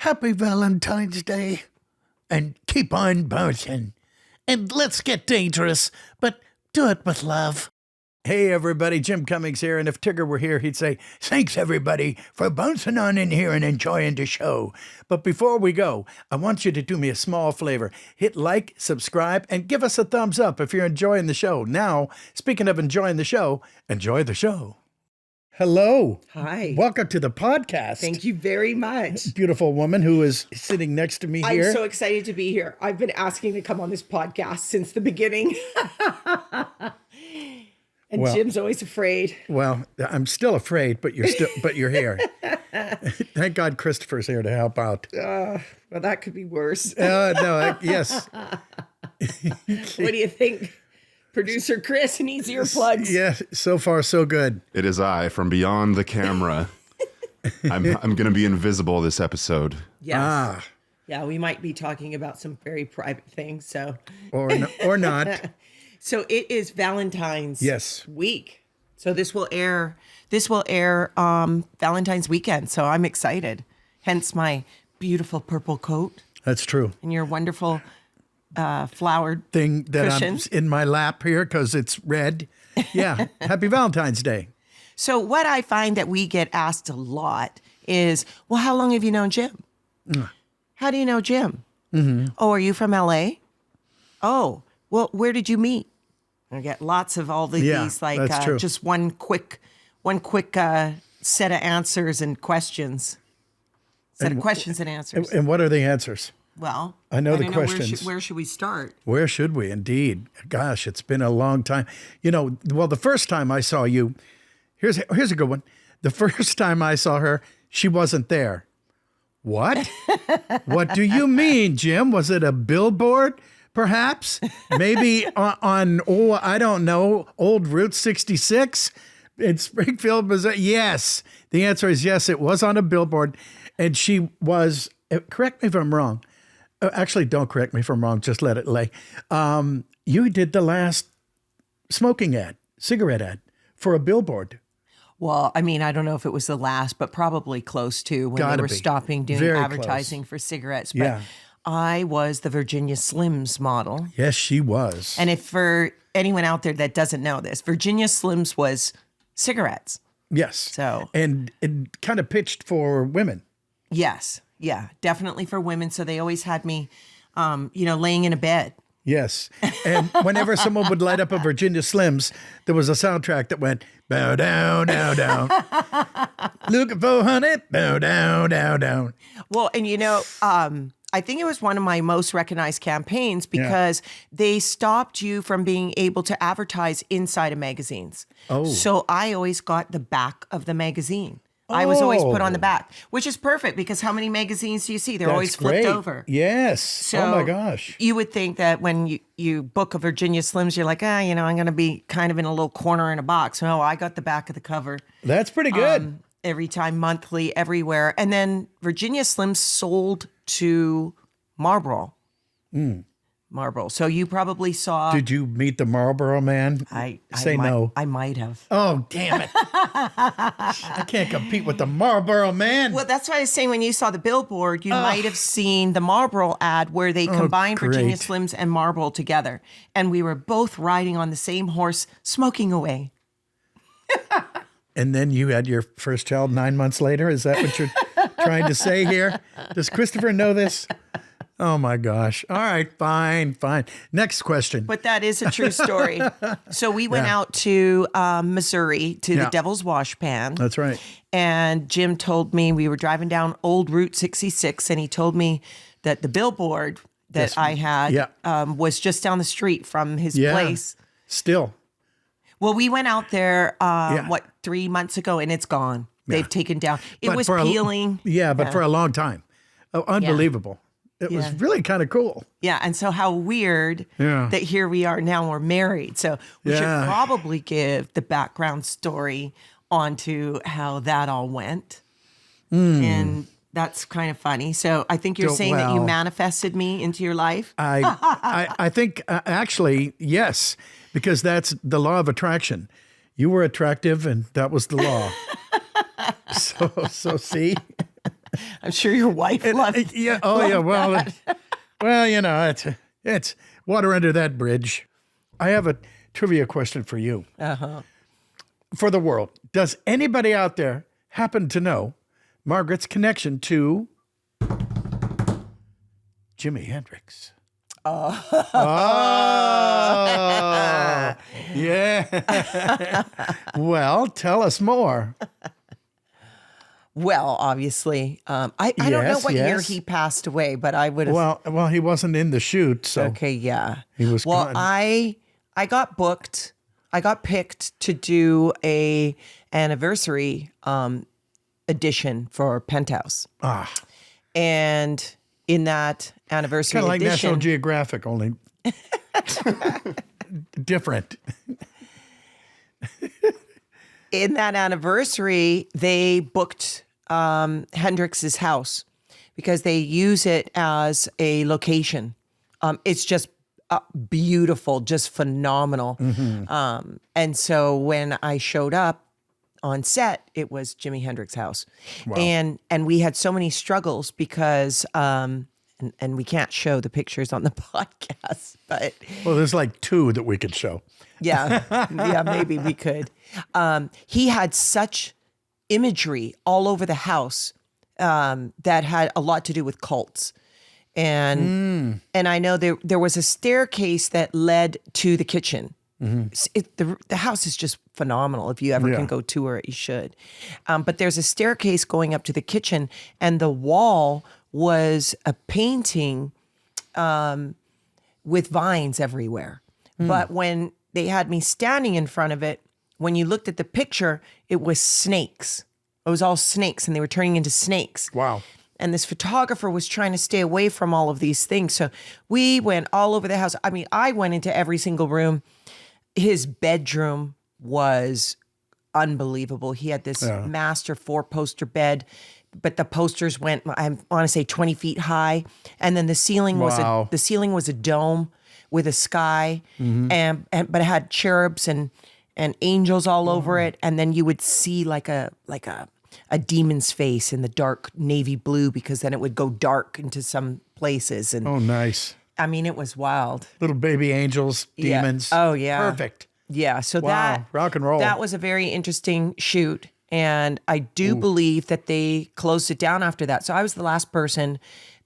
Happy Valentine's Day, and keep on bouncing. And let's get dangerous, but do it with love. Hey everybody, Jim Cummings here, and if Tigger were here, he'd say, thanks everybody for bouncing on in here and enjoying the show. But before we go, I want you to do me a small favor. Hit like, subscribe, and give us a thumbs up if you're enjoying the show. Now, speaking of enjoying the show, enjoy the show. Hello. Hi. Welcome to the podcast. Thank you very much. Beautiful woman who is sitting next to me here. I'm so excited to be here. I've been asking to come on this podcast since the beginning. And well, Jim's always afraid. Well, I'm still afraid, but you're here. Thank God Christopher's here to help out. Well, that could be worse. Yes. What do you think? Producer Chris needs earplugs. Yeah, so far so good. It is I from beyond the camera. I'm going to be invisible this episode. Yes. Yeah, we might be talking about some very private things. So or not. So it is Valentine's week. So this will air Valentine's weekend. So I'm excited. Hence my beautiful purple coat. That's true. And your wonderful flowered thing that cushion. I'm in my lap here because it's red. Yeah. Happy Valentine's Day. So what I find that we get asked a lot is, well, how long have you known Jim? How do you know Jim? Mm-hmm. Oh, are you from LA? Oh, well, where did you meet? I get lots of all these like just one quick set of answers and questions. Set of questions and answers. And what are the answers? Well, I know the questions. Where should we start? Where should we? Indeed. Gosh, it's been a long time. You know, well, the first time I saw you, here's a good one. The first time I saw her, she wasn't there. What? What do you mean, Jim? Was it a billboard, perhaps? Maybe on I don't know, old Route 66 in Springfield, Missouri? Yes. The answer is yes, it was on a billboard. And she was, correct me if I'm wrong. Actually, don't correct me if I'm wrong. Just let it lay. You did the last cigarette ad for a billboard. Well, I mean, I don't know if it was the last, but probably close to when they were stopping doing advertising for cigarettes. But I was the Virginia Slims model. Yes, she was. And if for anyone out there that doesn't know this, Virginia Slims was cigarettes. Yes. So and it kind of pitched for women. Yes. Yeah, definitely for women. So they always had me, laying in a bed. Yes. And whenever someone would light up a Virginia Slims, there was a soundtrack that went, bow down, down, down. Looking for honey, bow down, down, down. Well, and I think it was one of my most recognized campaigns because they stopped you from being able to advertise inside of magazines. Oh. So I always got the back of the magazine. I was always put on the back, which is perfect because how many magazines do you see? They're always flipped over. Yes. So oh my gosh. You would think that when you book a Virginia Slims, you're like, I'm going to be kind of in a little corner in a box. No, I got the back of the cover. That's pretty good. Every time, monthly, everywhere. And then Virginia Slims sold to Marlboro. Marlboro. So you probably saw. Did you meet the Marlboro man? No. I might have. Oh, damn it. I can't compete with the Marlboro man. Well, that's why I was saying when you saw the billboard, you might have seen the Marlboro ad where they combined Virginia Slims and Marlboro together. And we were both riding on the same horse, smoking away. And then you had your first child 9 months later? Is that what you're trying to say here? Does Christopher know this? Oh, my gosh. All right, fine. Next question. But that is a true story. So we went out to Missouri to the Devil's Wash Pan. That's right. And Jim told me we were driving down old Route 66, and he told me that the billboard that I had was just down the street from his place. Still. Well, we went out there, 3 months ago, and it's gone. They've taken down. It was peeling. But for a long time. Oh, unbelievable. It was really kind of cool. Yeah, and so how weird that here we are now, we're married. So we should probably give the background story onto how that all went. And that's kind of funny. So I think you're saying that you manifested me into your life? I think, actually, yes, because that's the law of attraction. You were attractive, and that was the law. So see? I'm sure your wife loved. Yeah. Oh, yeah. Well, it's water under that bridge. I have a trivia question for you. For the world, does anybody out there happen to know Margaret's connection to Jimi Hendrix? Oh, yeah. Well, tell us more. Well, obviously, I don't know Yes, what year yes. he passed away, but I would have. Well, he wasn't in the shoot, so Okay, yeah. he was Well, gone. I got booked. I got picked to do a anniversary edition for Penthouse, and in that anniversary kind of like edition, National Geographic, only different. in that anniversary, they booked Hendrix's house because they use it as a location. It's just beautiful, just phenomenal. And so when I showed up on set, it was Jimi Hendrix's house. And we had so many struggles because and we can't show the pictures on the podcast, but Well, there's like 2 that we could show. yeah, maybe we could. He had such imagery all over the house that had a lot to do with cults. And I know there was a staircase that led to the kitchen. The house is just phenomenal. If you ever can go tour it, you should. But there's a staircase going up to the kitchen, and the wall was a painting with vines everywhere. But when they had me standing in front of it, when you looked at the picture, it was snakes. It was all snakes, and they were turning into snakes. Wow. And this photographer was trying to stay away from all of these things. So we went all over the house. I mean, I went into every single room. His bedroom was unbelievable. He had this master 4-poster bed, but the posters went, I want to say 20 feet high. And then the ceiling was a dome with a sky, but it had cherubs and angels all over it. And then you would see like a demon's face in the dark navy blue, because then it would go dark into some places. And Oh, nice. I mean, it was wild. Little baby angels, Yeah. demons. Oh, yeah. Perfect. Yeah. So Wow. Rock and roll. that was a very interesting shoot. And I do believe that they closed it down after that. So I was the last person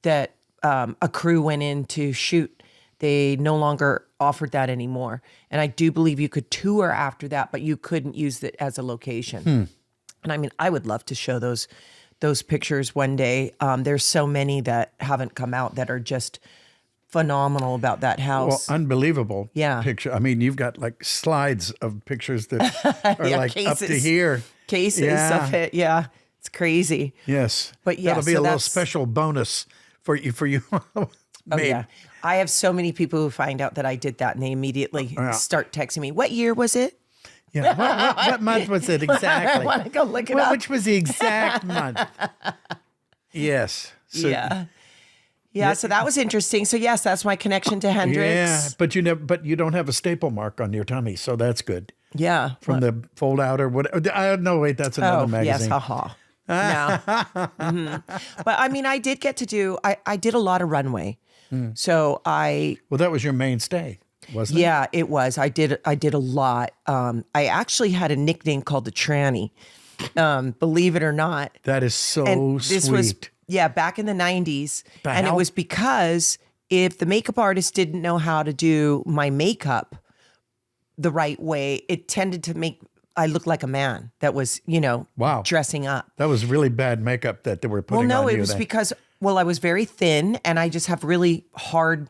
that a crew went in to shoot. They no longer offered that anymore. And I do believe you could tour after that, but you couldn't use it as a location. And I mean, I would love to show those pictures one day. There's so many that haven't come out that are just phenomenal about that Well, house. unbelievable Yeah. picture. I mean, you've got like slides of pictures that are Yeah, like up to cases. here. Cases Yeah. of it. Yeah. It's crazy. Yes. But yeah, That'll be so a little that's- special bonus for you. Oh, yeah. I have so many people who find out that I did that, and they immediately start texting me, "What year was it?" Yeah. What month was it I exactly? want to go look it up. Which was the exact month? Yes. So, Yeah. So that was interesting. So yes, that's my connection to Hendrix. Yeah, but you don't have a staple mark on your tummy, so that's good. Yeah. From the fold out or what? No, wait, that's another magazine. Yes, haha. No. But I mean, I did get to do. I did a lot of runway. So Well, that was your mainstay, wasn't it? Yeah, it was. I did a lot. I actually had a nickname called the Tranny. Believe it or not. That is so And this sweet. was back in the 90s. The And it hell? was because if the makeup artist didn't know how to do my makeup the right way, it tended to make I look like a man that was, Wow. dressing up. That was really bad makeup that they were putting Well, no, on you. it was then. because, I was very thin and I just have really hard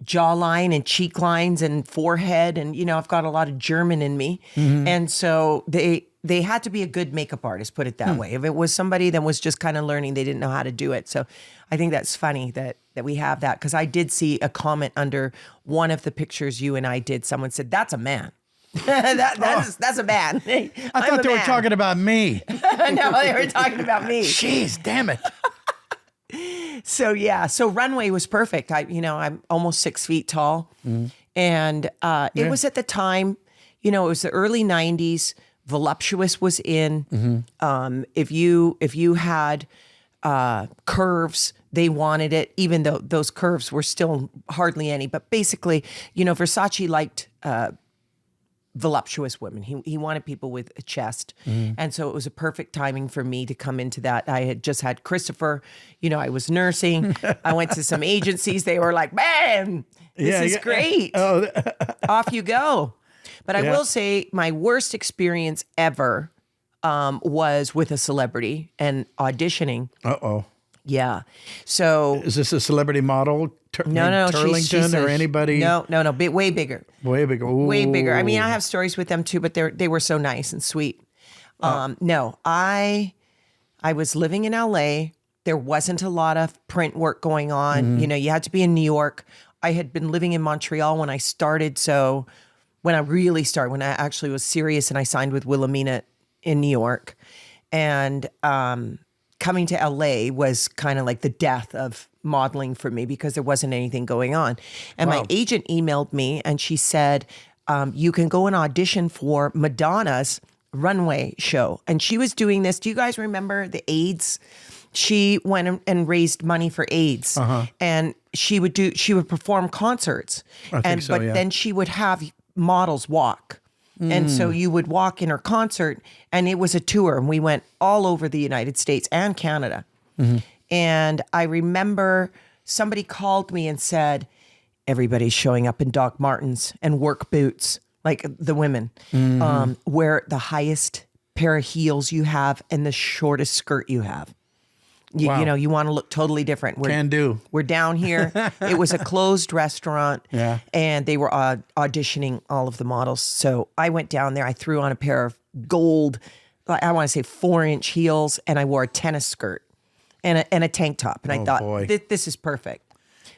jawline and cheek lines and forehead. And, I've got a lot of German in me. Mm-hmm. And so they had to be a good makeup artist, put it that way. If it was somebody that was just kind of learning, they didn't know how to do it. So I think that's funny that we have that, because I did see a comment under one of the pictures you and I did. Someone said, "That's a man." That's a man. I thought they were talking about me. No, they were talking about me. Jeez, damn it. So runway was perfect. I'm almost 6 feet tall, and it was at the time, it was the early 90s. Voluptuous was in. If you had curves. They wanted it, even though those curves were still hardly any. But basically, Versace liked voluptuous women. He wanted people with a chest. And so it was a perfect timing for me to come into that. I had just had Christopher, I was nursing. I went to some agencies. They were like, man, this is great. Oh. Off you go. But I will say my worst experience ever was with a celebrity and auditioning. Uh-oh. Yeah. So is this a celebrity model? No. Turlington or anybody? No. Way bigger. Way bigger. Ooh. Way bigger. I mean, I have stories with them too, but they were so nice and sweet. No, I was living in LA. There wasn't a lot of print work going on. You had to be in New York. I had been living in Montreal when I started. So when I really started, when I actually was serious and I signed with Wilhelmina in New York, and coming to LA was kind of like the death of modeling for me because there wasn't anything going on. And my agent emailed me and she said, you can go and audition for Madonna's runway show. And she was doing this. Do you guys remember the AIDS? She went and raised money for AIDS, and she would perform concerts. But then she would have models walk. And so you would walk in her concert, and it was a tour, and we went all over the United States and Canada. And I remember somebody called me and said, everybody's showing up in Doc Martens and work boots, like the women, wear the highest pair of heels you have and the shortest skirt you have. You want to look totally different. We're down here. It was a closed restaurant, and they were auditioning all of the models. So I went down there. I threw on a pair of gold, I want to say 4-inch heels, and I wore a tennis skirt and a tank top. And I thought, this is perfect.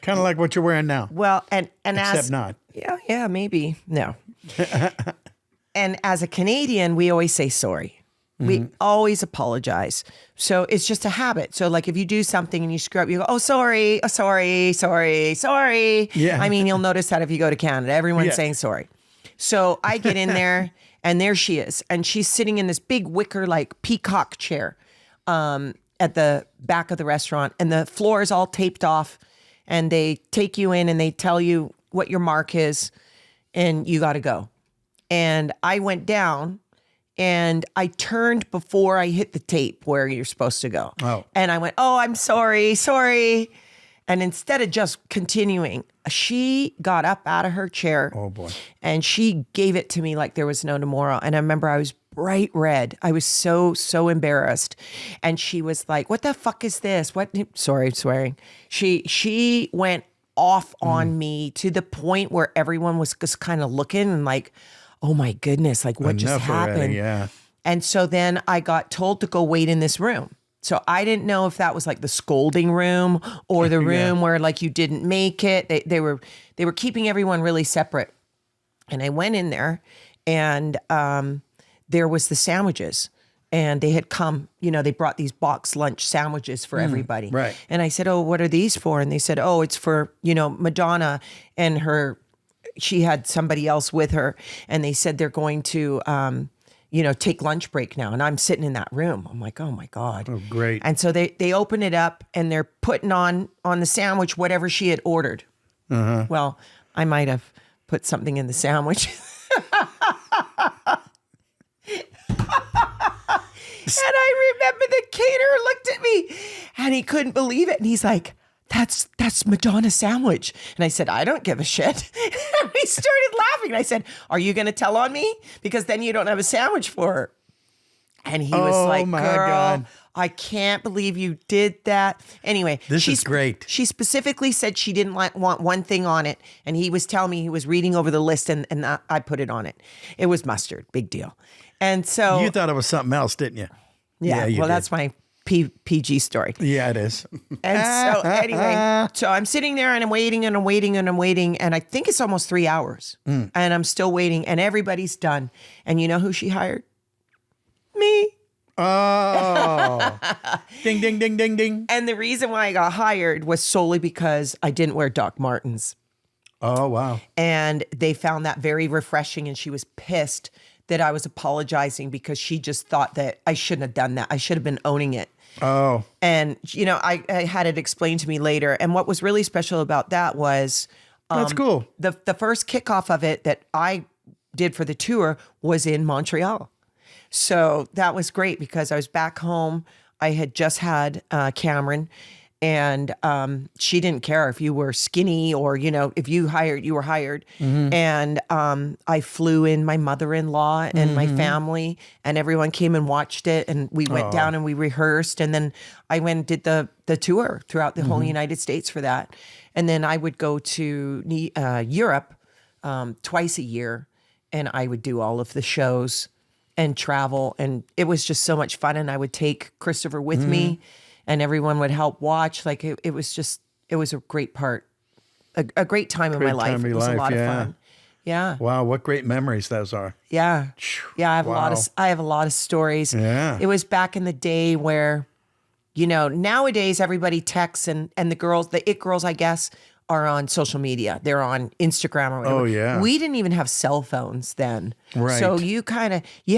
Kind of like what you're wearing now. Well, and except not. Yeah, maybe no. And as a Canadian, we always say sorry. We always apologize. So it's just a habit. So like if you do something and you screw up, you go, sorry. Yeah. I mean, you'll notice that if you go to Canada, everyone's saying sorry. So I get in there and there she is. And she's sitting in this big wicker, like peacock chair at the back of the restaurant. And the floor is all taped off. And they take you in and they tell you what your mark is and you got to go. And I went down. And I turned before I hit the tape where you're supposed to go. Oh. And I went, I'm sorry. And instead of just continuing, she got up out of her chair. Oh, boy. And she gave it to me like there was no tomorrow. And I remember I was bright red. I was so embarrassed. And she was like, what the fuck is this? What? Sorry, swearing. She went off on me to the point where everyone was just kind of looking and like, oh my goodness, like what just happened? Already, yeah. And so then I got told to go wait in this room. So I didn't know if that was like the scolding room or the room where like you didn't make it. They were keeping everyone really separate. And I went in there and there was the sandwiches. And they had come, they brought these box lunch sandwiches for everybody. Right. And I said, what are these for? And they said, it's for, Madonna and she had somebody else with her, and they said they're going to, take lunch break now. And I'm sitting in that room. I'm like, oh my God. Oh, great. And so they open it up and they're putting on the sandwich whatever she had ordered. Well, I might have put something in the sandwich. And I remember the caterer looked at me and he couldn't believe it. And he's like, that's Madonna's sandwich. And I said, I don't give a shit. And he started laughing. I said, are you going to tell on me? Because then you don't have a sandwich for her. And he was like, my girl, God. I can't believe you did that. Anyway. This is great. She specifically said she didn't want one thing on it. And he was telling me he was reading over the list and I put it on it. It was mustard. Big deal. And so. You thought it was something else, didn't you? Yeah. You well, did. That's my PG story. Yeah, it is. And so anyway, so I'm sitting there and I'm waiting and I'm waiting and I'm waiting. And I think it's almost 3 hours and I'm still waiting and everybody's done. And you know who she hired? Me. Oh, ding, ding, ding, ding, ding. And the reason why I got hired was solely because I didn't wear Doc Martens. Oh, wow. And they found that very refreshing. And she was pissed that I was apologizing because she just thought that I shouldn't have done that. I should have been owning it. Oh, And, I had it explained to me later. And what was really special about that was that's cool. the first kickoff of it that I did for the tour was in Montreal. So that was great because I was back home. I had just had Cameron, and she didn't care if you were skinny or, if you were hired. And I flew in my mother-in-law and my family, and everyone came and watched it. And we went down and we rehearsed. And then I went and did the tour throughout the whole United States for that. And then I would go to Europe twice a year, and I would do all of the shows and travel. And it was just so much fun. And I would take Christopher with me, and everyone would help watch. Like it was a great part, a great time in my life. It was a lot of fun. Yeah. Wow, what great memories those are. Yeah. Yeah, I have a lot of stories. Yeah. It was back in the day where, nowadays everybody texts, and the it girls, I guess, are on social media. They're on Instagram or whatever. Oh, yeah. We didn't even have cell phones then. Right. So you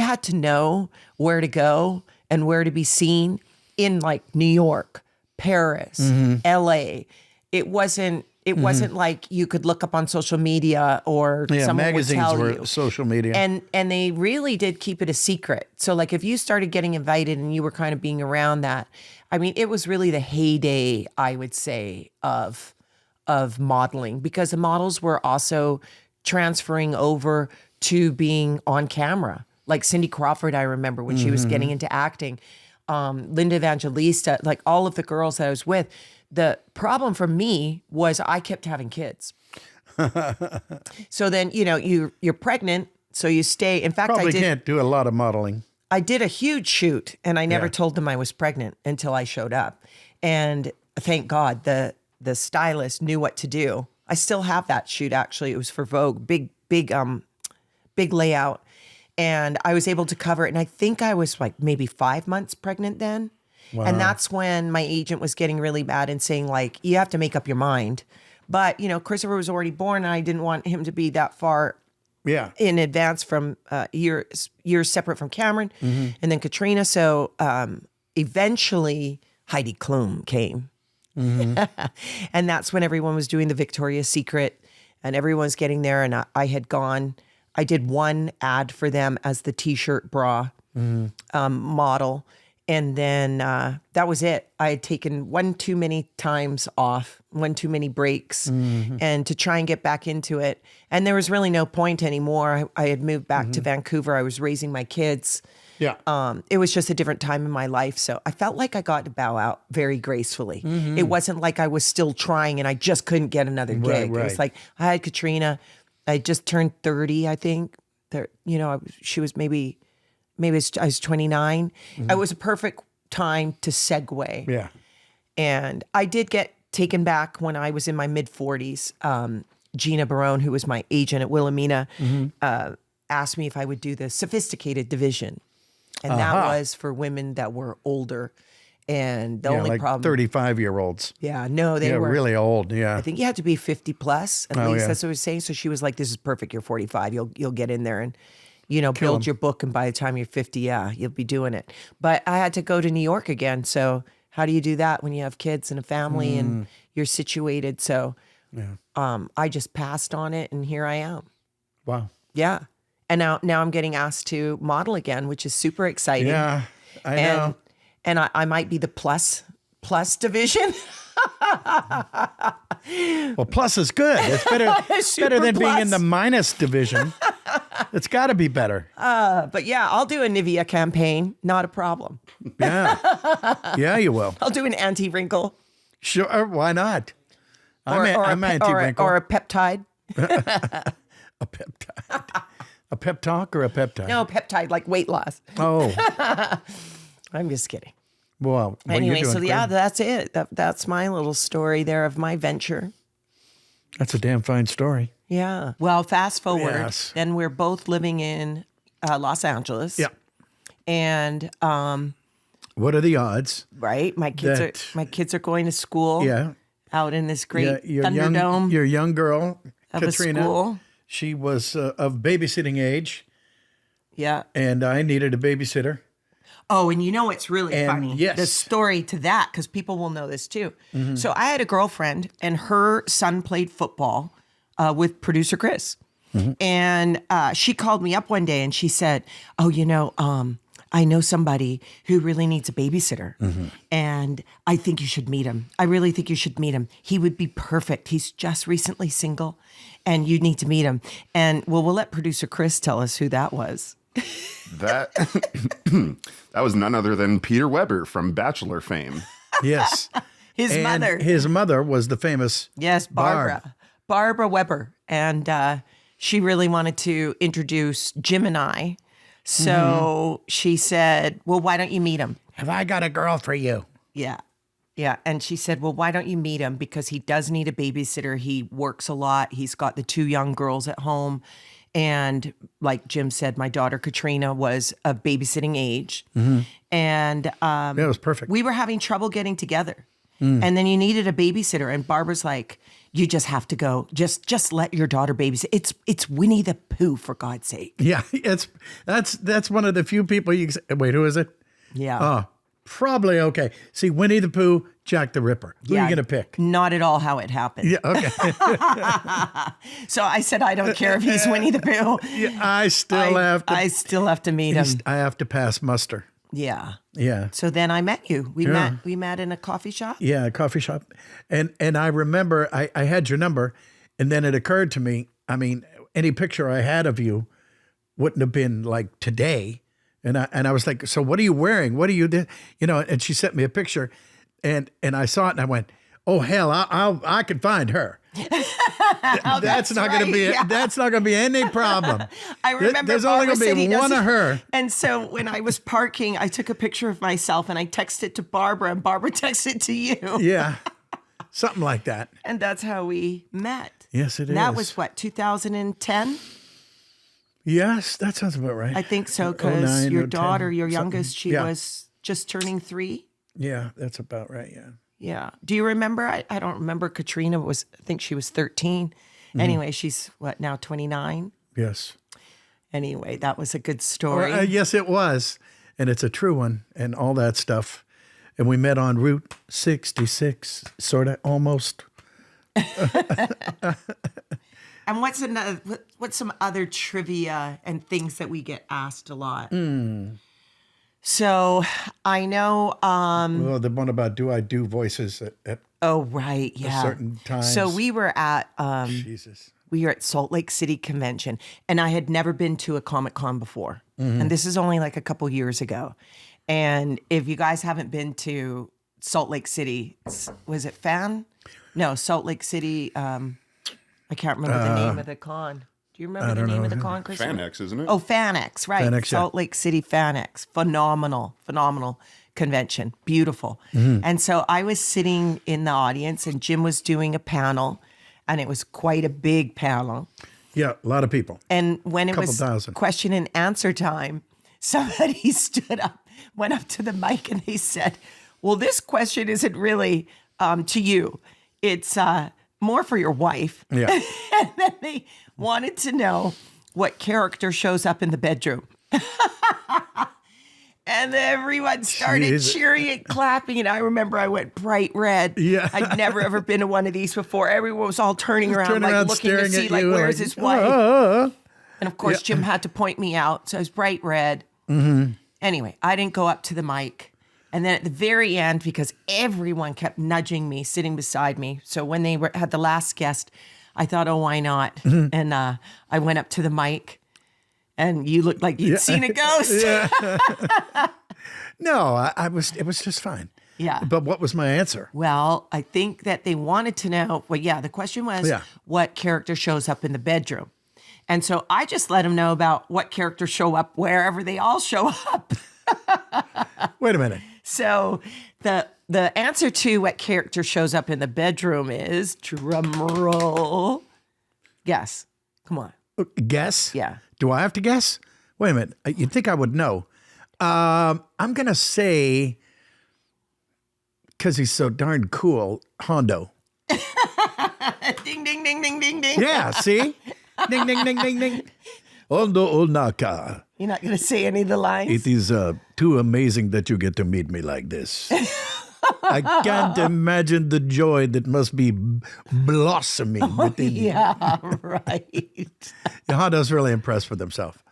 had to know where to go and where to be seen in like New York, Paris, LA. It wasn't like you could look up on social media or someone magazines would tell were you. social media. And they really did keep it a secret. So like if you started getting invited and you were kind of being around that, I mean, it was really the heyday, I would say, of modeling, because the models were also transferring over to being on camera. Like Cindy Crawford, I remember when she was getting into acting, Linda Evangelista, like all of the girls that I was with. The problem for me was I kept having kids. So then, you're pregnant, so you stay. In fact, Probably can't do a lot of modeling. I did a huge shoot, and I never Yeah. told them I was pregnant until I showed up. And thank God the stylist knew what to do. I still have that shoot, actually. It was for Vogue, big layout. And I was able to cover it. And I think I was like maybe 5 months pregnant then. Wow. And that's when my agent was getting really bad and saying, like, you have to make up your mind. But, Christopher was already born, and I didn't want him to be that far in advance from years separate from Cameron and then Katrina. So eventually Heidi Klum came. And that's when everyone was doing the Victoria's Secret, and everyone's getting there. And I did one ad for them as the t-shirt bra model. And then that was it. I had taken one too many times off, one too many breaks, and to try and get back into it. And there was really no point anymore. I had moved back to Vancouver. I was raising my kids. Yeah. It was just a different time in my life. So I felt like I got to bow out very gracefully. It wasn't like I was still trying and I just couldn't get another gig. Right. It was like I had Katrina. I just turned 30, I think. She was maybe I was 29. It was a perfect time to segue. Yeah. And I did get taken back when I was in my mid-40s. Gina Barone, who was my agent at Wilhelmina, asked me if I would do the sophisticated division. And that was for women that were older. And the only like problem... 35-year-olds. Yeah, no, they were... really old, yeah. I think you had to be 50 plus, at least. Yeah. That's what I was saying. So she was like, this is perfect. You're 45. You'll get in there and, build your book. And by the time you're 50, you'll be doing it. But I had to go to New York again. So how do you do that when you have kids and a family and you're situated? So I just passed on it, and here I am. Wow. Yeah. And now I'm getting asked to model again, which is super exciting. Yeah, I know. And I might be the plus division. Well, plus is good. It's better than being in the minus division. It's got to be better. But yeah, I'll do a Nivea campaign. Not a problem. Yeah. Yeah, you will. I'll do an anti-wrinkle. Sure, why not? I'm anti-wrinkle. Or a peptide. A peptide. A pep talk or a peptide? No, peptide, like weight loss. Oh. I'm just kidding. Well, Anyway, you're doing great. that's it. That's my little story there of my venture. That's a damn fine story. Yeah. Well, fast forward. Yes. Then we're both living in Los Angeles. Yeah. And What are the odds? right, my kids are going to school. Yeah. Out in this great Your Thunderdome young girl, of Katrina. a school. She was of babysitting age, Yeah. and I needed a babysitter. Oh, and you know what's really And funny? yes. The story to that, because people will know this too. So I had a girlfriend, and her son played football with producer Chris. And she called me up one day and she said, oh, I know somebody who really needs a babysitter. And I think you should meet him. I really think you should meet him. He would be perfect. He's just recently single and you need to meet him. And we'll let producer Chris tell us who that was. That that was none other than Peter Weber from Bachelor fame. Yes. His mother. His mother was the famous Yes, Barbara. Barbara Weber. And she really wanted to introduce Jim and I. So she said, well, why don't you meet him? Have I got a girl for you? Yeah. Yeah. And she said, well, why don't you meet him? Because he does need a babysitter. He works a lot. He's got the 2 young girls at home. And like Jim said, my daughter Katrina was of babysitting age. And Yeah, it was perfect. we were having trouble getting together. And then you needed a babysitter. And Barbara's like, you just have to go. Just let your daughter babysit. It's Winnie the Pooh, for God's sake. Yeah, that's one of the few people you can say, wait, who is it? Yeah. Oh, probably okay. See, Winnie the Pooh, Jack the Ripper. Who are you going to pick? Not at all how it happened. Yeah, okay. So I said, I don't care if he's Winnie the Pooh. Yeah, I still have to meet him. I have to pass muster. Yeah. Yeah. So then I met you. We met in a coffee shop. Yeah, a coffee shop. And I remember I had your number, and then it occurred to me, I mean, any picture I had of you wouldn't have been like today. And I was like, so what are you wearing? What are you doing? And she sent me a picture, and I saw it and I went, oh hell, I can find her. That's not going to be any problem. I remember there's only Barbara going said to he be one doesn't- of her. And so when I was parking, I took a picture of myself and I texted it to Barbara, and Barbara texted it to you. Yeah, something like that. And that's how we met. Yes, it And that is. was what, 2010? Yes, that sounds about right. I think so, because 09, your 010, daughter, your something. youngest, she Yeah. was just turning 3. Yeah, that's about right. Yeah. Yeah. Do you remember? I don't remember. Katrina I think she was 13. Anyway, she's what, now 29? Yes. Anyway, that was a good story. Yes, it was, and it's a true one, and all that stuff. And we met on Route 66, sort of, almost. And what's some other trivia and things that we get asked a lot? So I know. Well, the one about do I do voices at Oh, right, yeah. certain times. So we were at Jesus. we were at Salt Lake City Convention, and I had never been to a Comic-Con before, and this is only like a couple years ago. And if you guys haven't been to Salt Lake City, was it Salt Lake City. I can't remember the name of the con. Do you remember the name of the con, Chris? FanX, isn't it? Oh, FanX, right. FanX, yeah. Salt Lake City FanX. Phenomenal convention. Beautiful. And so I was sitting in the audience, and Jim was doing a panel, and it was quite a big panel. Yeah, a lot of people. And when it Couple was thousand. question and answer time, somebody stood up, went up to the mic, and they said, well, this question isn't really to you. It's more for your wife. Yeah. And then they wanted to know what character shows up in the bedroom. And everyone started Jeez. cheering and clapping. And I remember I went bright red. Yeah. I'd never ever been to one of these before. Everyone was all turning around, Turning around, looking to staring see, at like, you, where's like, his wife? "Ah." And of course, Jim had to point me out. So I was bright red. Anyway, I didn't go up to the mic. And then at the very end, because everyone kept nudging me, sitting beside me. So when they had the last guest, I thought, oh, why not? And I went up to the mic, and you looked like you'd seen a ghost. No, it was just fine. Yeah. But what was my answer? Well, I think that they wanted to know. Well, yeah, the question was what character shows up in the bedroom. And so I just let them know about what characters show up wherever they all show up. Wait a minute. So the answer to what character shows up in the bedroom is, drum roll, guess. Come on. Guess? Yeah. Do I have to guess? Wait a minute. You'd think I would know. I'm going to say, because he's so darn cool, Hondo. Ding, ding, ding, ding, ding, ding. Yeah, see? Ding, ding, ding, ding, ding. Ondo Olnaka. You're not going to say any of the lines? It is too amazing that you get to meet me like this. I can't imagine the joy that must be blossoming within you. Yeah, right. Honda's really impressed with himself.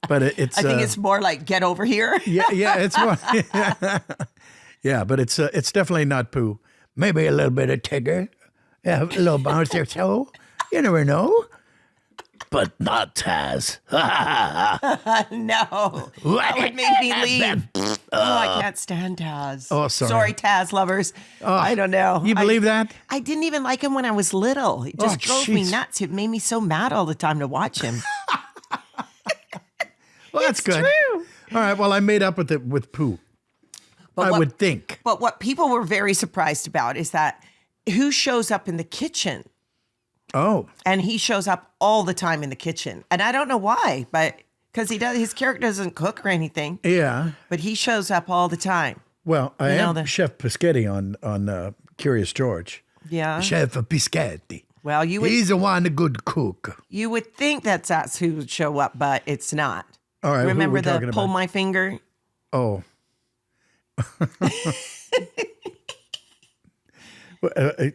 But it's. I think it's more like get over here. Yeah, it's more. Yeah, but it's definitely not Pooh. Maybe a little bit of Tigger, yeah, a little bounce or so. You never know. But not Taz. No, that would make me leave. I can't stand Taz. Oh, sorry. Sorry, Taz lovers. I don't know. You believe that? I didn't even like him when I was little. It just drove me jeez. nuts. It made me so mad all the time to watch him. Well, that's It's good. true. All right. Well, I made up with Pooh. I would think. But what people were very surprised about is that who shows up in the kitchen? Oh, And he shows up all the time in the kitchen. And I don't know why, but because his character doesn't cook or anything, yeah. but he shows up all the time. Well, I know am the- Chef Pischetti on Curious George. Yeah. Chef Pischetti. Well, He's the one, a good cook. you would think that's who would show up, but it's not. All right. Remember who are we talking the pull about? my finger? Oh.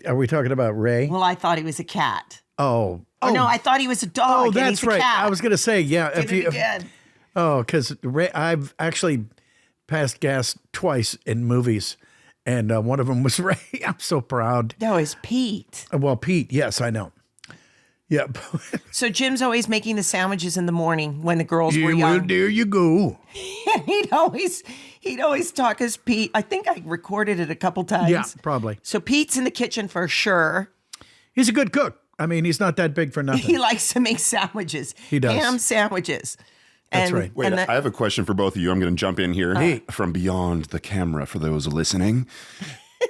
Are we talking about Ray? Well, I thought he was a cat. Oh. Oh, no, I thought he was a dog. Oh, and that's he's a right. cat. I was going to say, yeah. Did it again. Oh, because I've actually passed gas twice in movies, and one of them was Ray. I'm so proud. No, it's Pete. Well, Pete, yes, I know. Yeah. So Jim's always making the sandwiches in the morning when the girls were Well, young. there you go. And he'd always talk as Pete. I think I recorded it a couple times. Yeah, probably. So Pete's in the kitchen for sure. He's a good cook. I mean, he's not that big for nothing. He likes to make sandwiches. He does. Ham sandwiches. That's right. Wait, I have a question for both of you. I'm going to jump in here from beyond the camera for those listening.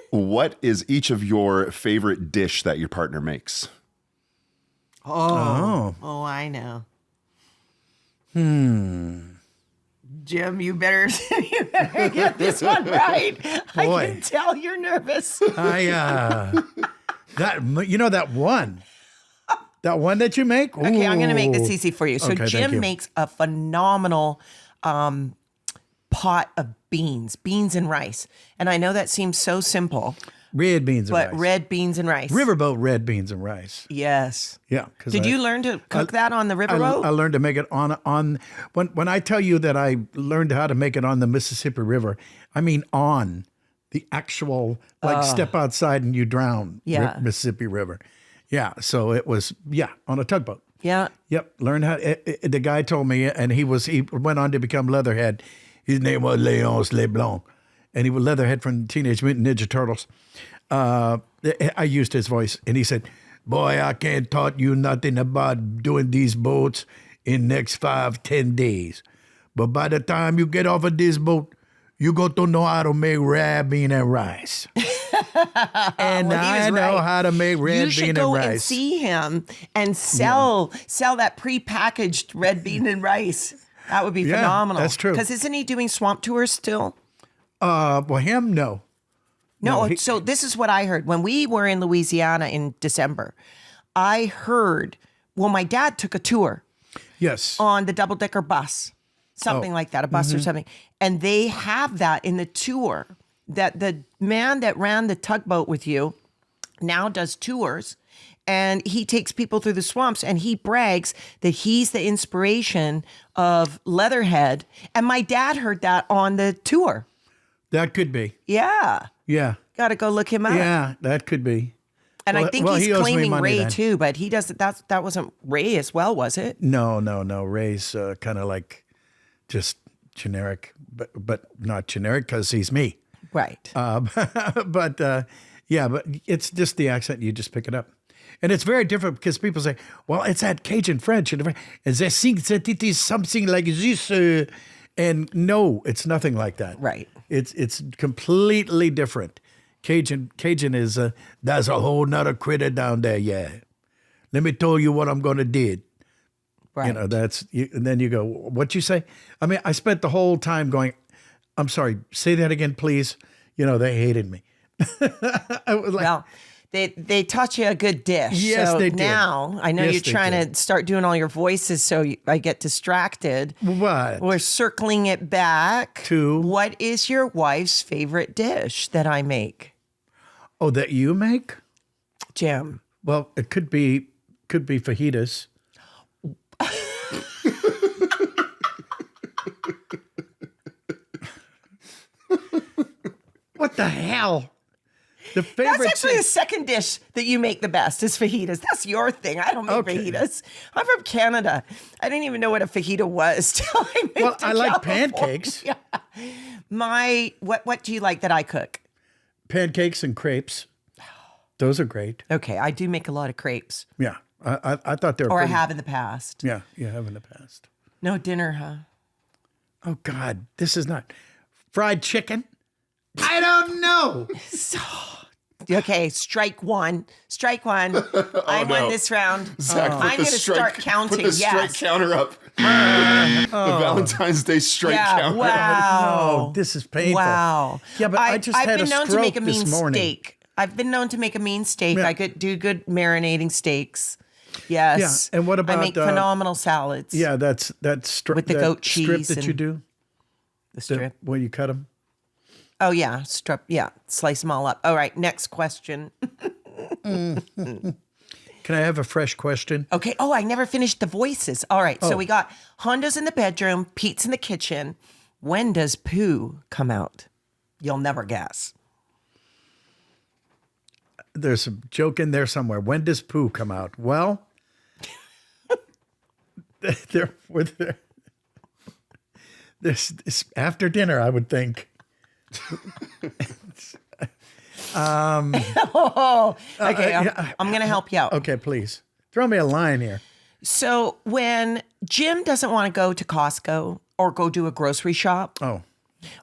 What is each of your favorite dish that your partner makes? Oh, I know. Jim, you better get this one right. Boy. I can tell you're nervous. That one that you make. Okay, I'm going to make this Ooh. easy for you. So Okay, thank you. Jim makes a phenomenal pot of beans and rice. And I know that seems so simple, Red beans and but rice. red beans and rice. Riverboat red beans and rice. Yes. Yeah. 'cause Did you learn to cook that on the I riverboat? learned to make it on when I tell you that I learned how to make it on the Mississippi River, I mean on the actual step outside and you drown Yeah. Mississippi River. Yeah. So it was on a tugboat. Yeah. Yep. Learned how. The guy told me, and he went on to become Leatherhead. His name was Léonce Leblanc, and he was Leatherhead from Teenage Mutant Ninja Turtles. I used his voice, and he said, "Boy, I can't taught you nothing about doing these boats in next 5-10 days, but by the time you get off of this boat, you got to know how to make red bean and rice." And Well, he was I know right. how to make red You bean should and go rice. and see him and sell that prepackaged red bean and rice. That would be Yeah, phenomenal. that's true. Because isn't he doing swamp tours still? Well, him, no. No, No, so this is what I heard. When we were in Louisiana in December, I heard, my dad took a tour Yes. on the double-decker bus, something like that, a bus or something. And they have that in the tour, that the man that ran the tugboat with you now does tours. And he takes people through the swamps and he brags that he's the inspiration of Leatherhead. And my dad heard that on the tour. That could be. Yeah. Yeah. Got to go look him up. Yeah, that could be. And Well, I think well, he's he owes me claiming money Ray then. too, but he doesn't. That wasn't Ray as well, was it? No. Ray's kind of like just generic, but not generic because he's me. Right. But it's just the accent. You just pick it up. And it's very different because people say, well, it's that Cajun French. And they think that it is something like this. And no, it's nothing like that. Right. It's completely different. Cajun is, there's a whole nother critter down there. Yeah. Let me tell you what I'm going to do. Right. You know, and then you go, what you say? I mean, I spent the whole time going, I'm sorry, say that again, please. You know, they hated me. I was like, Well, they taught you a good dish. Yes, so they did. Now I know Yes, you're they trying did. to start doing all your voices, so I get distracted. What? We're circling it back To? what is your wife's favorite dish that I make, Oh, that you make? Jim? Well, it could be fajitas. What the hell? The favorite That's actually the second dish that you make the best is fajitas. That's your thing. I don't make Okay. fajitas. I'm from Canada. I didn't even know what a fajita was till I moved Well, to I like California. pancakes. What do you like that I cook? Pancakes and crepes. Those are great. Okay, I do make a lot of crepes, Yeah. I thought they were or I pretty- have in the past. Yeah, you have in the past. No dinner, huh? Oh God, this is not fried chicken. I don't know. Okay, strike one. Strike one. I won no. this round. Zach, put I'm the going to strike- start counting. Put the strike Yes. counter up. The Valentine's Day strike Yeah. counter. Wow. No, this is painful. Wow. Yeah, but I just I've had been a known to stroke make a mean this morning. steak. I've been known to make a mean steak. Yeah. I could do good marinating steaks. Yes. Yeah, and what I about, make phenomenal salads. Yeah, that's strip With the that goat strip cheese that you and do. The strip. When you cut them. Oh yeah, strip. Yeah, slice them all up. All right, next question. Can I have a fresh question? Okay. Oh, I never finished the voices. All right. So we got Honda's in the bedroom, Pete's in the kitchen. When does Pooh come out? You'll never guess. There's a joke in there somewhere. When does Pooh come out? Well, this after dinner, I would think. Okay, I'm going to help you out. Okay, please throw me a line here. So when Jim doesn't want to go to Costco or go do a grocery shop, Oh,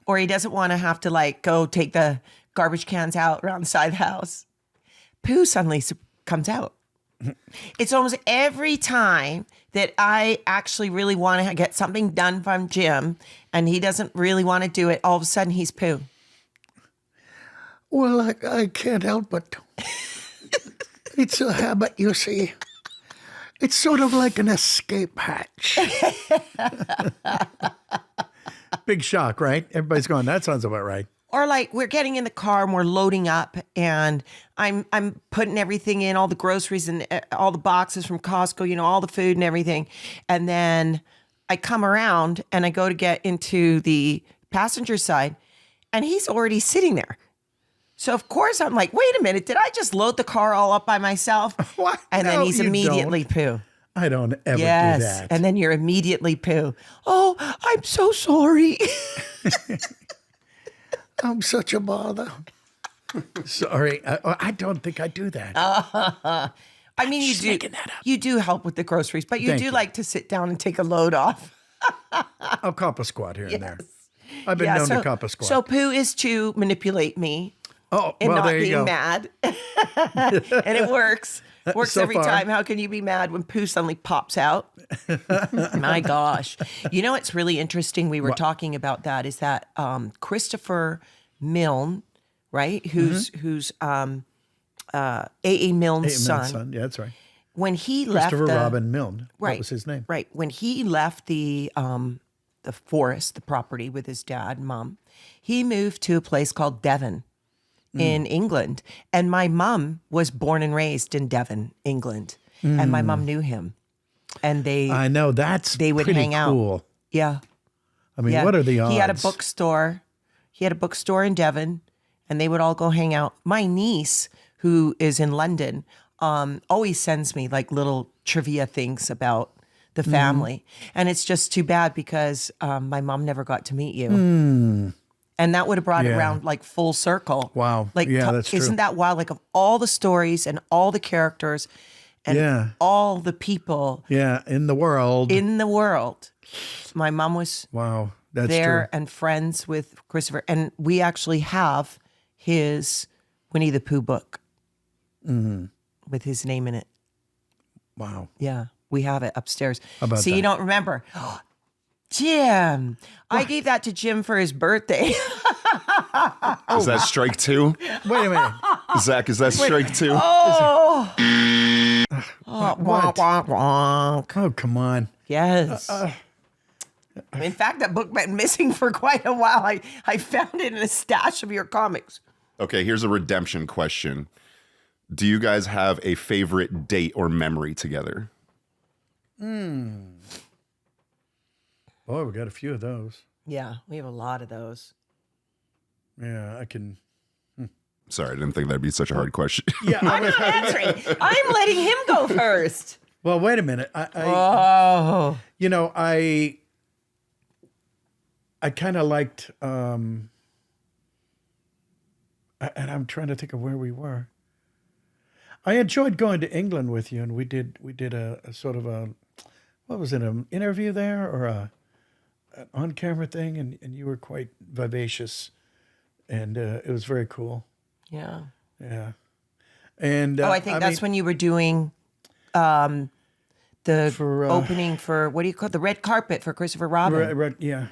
or he doesn't want to have to like go take the garbage cans out around the side of the house, Pooh suddenly comes out. It's almost every time that I actually really want to get something done from Jim and he doesn't really want to do it, all of a sudden he's Pooh. Well, I can't help but. It's a habit, you see. It's sort of like an escape hatch. big shock, right? Everybody's going, that sounds about right. Or like we're getting in the car and we're loading up and I'm putting everything in, all the groceries and all the boxes from Costco, you know, all the food and everything. And then I come around and I go to get into the passenger side and he's already sitting there. So of course I'm like, wait a minute, did I just load the car all up by myself? What? And then No, he's you immediately don't. Pooh. I don't ever do Yes. that. And then you're immediately Pooh. Oh, I'm so sorry. I'm such a bother. Sorry, I don't think I do that. I mean, you do. making that up. You do help with the groceries, but you Thank do you. like to sit down and take a load off. I'll cop a squat here and there. I've been known to cop a squat. So Pooh is to manipulate me oh, and well, not there you being go. mad, and it works. Works So every far. time. How can you be mad when Pooh suddenly pops out? My gosh! You know what's really interesting? We were talking about that. Is that Christopher Milne, right? Who's A.A. Milne's son. Yeah, that's right. When he left Christopher the, Robin Milne. Right. That was his name. Right. When he left the forest, the property with his dad and mom, he moved to a place called Devon in England. And my mom was born and raised in Devon, England. And my mom knew him. And I know, that's they would pretty hang out. cool. Yeah. I mean, Yeah. what are the odds? He had a bookstore. He had a bookstore in Devon, and they would all go hang out. My niece, who is in London, always sends me like little trivia things about the family. And it's just too bad because my mom never got to meet you. And that would have brought it Yeah. around like full circle. Wow. Like, Yeah, that's true. Isn't that wild? Like of all the stories and all the characters and Yeah. all the people Yeah, in the world. in the world, my mom was Wow, that's there true. and friends with Christopher. And we actually have his Winnie the Pooh book with his name in it. Wow. Yeah, we have it upstairs. about See, you that? don't remember. Jim. I gave that to Jim for his birthday. Is that strike two? Wait a minute. Zach, is that strike two? Oh, wonk, wonk, wonk. Oh, come on. Yes. In fact, that book went missing for quite a while. I found it in a stash of your comics. Okay, here's a redemption question. Do you guys have a favorite date or memory together? Boy, we got a few of those. Yeah, we have a lot of those. Yeah, I can. Sorry, I didn't think that'd be such a hard question. Yeah, I'm not answering. I'm letting him go first. well, wait a minute. Oh. You know, I kind of liked, and I'm trying to think of where we were. I enjoyed going to England with you, and we did a sort of a, what was it, an interview there or an on-camera thing, and you were quite vivacious, and it was very cool. Yeah. Yeah. And I think that's when you were doing the opening for, what do you call it? The red carpet for Christopher Robin. yeah.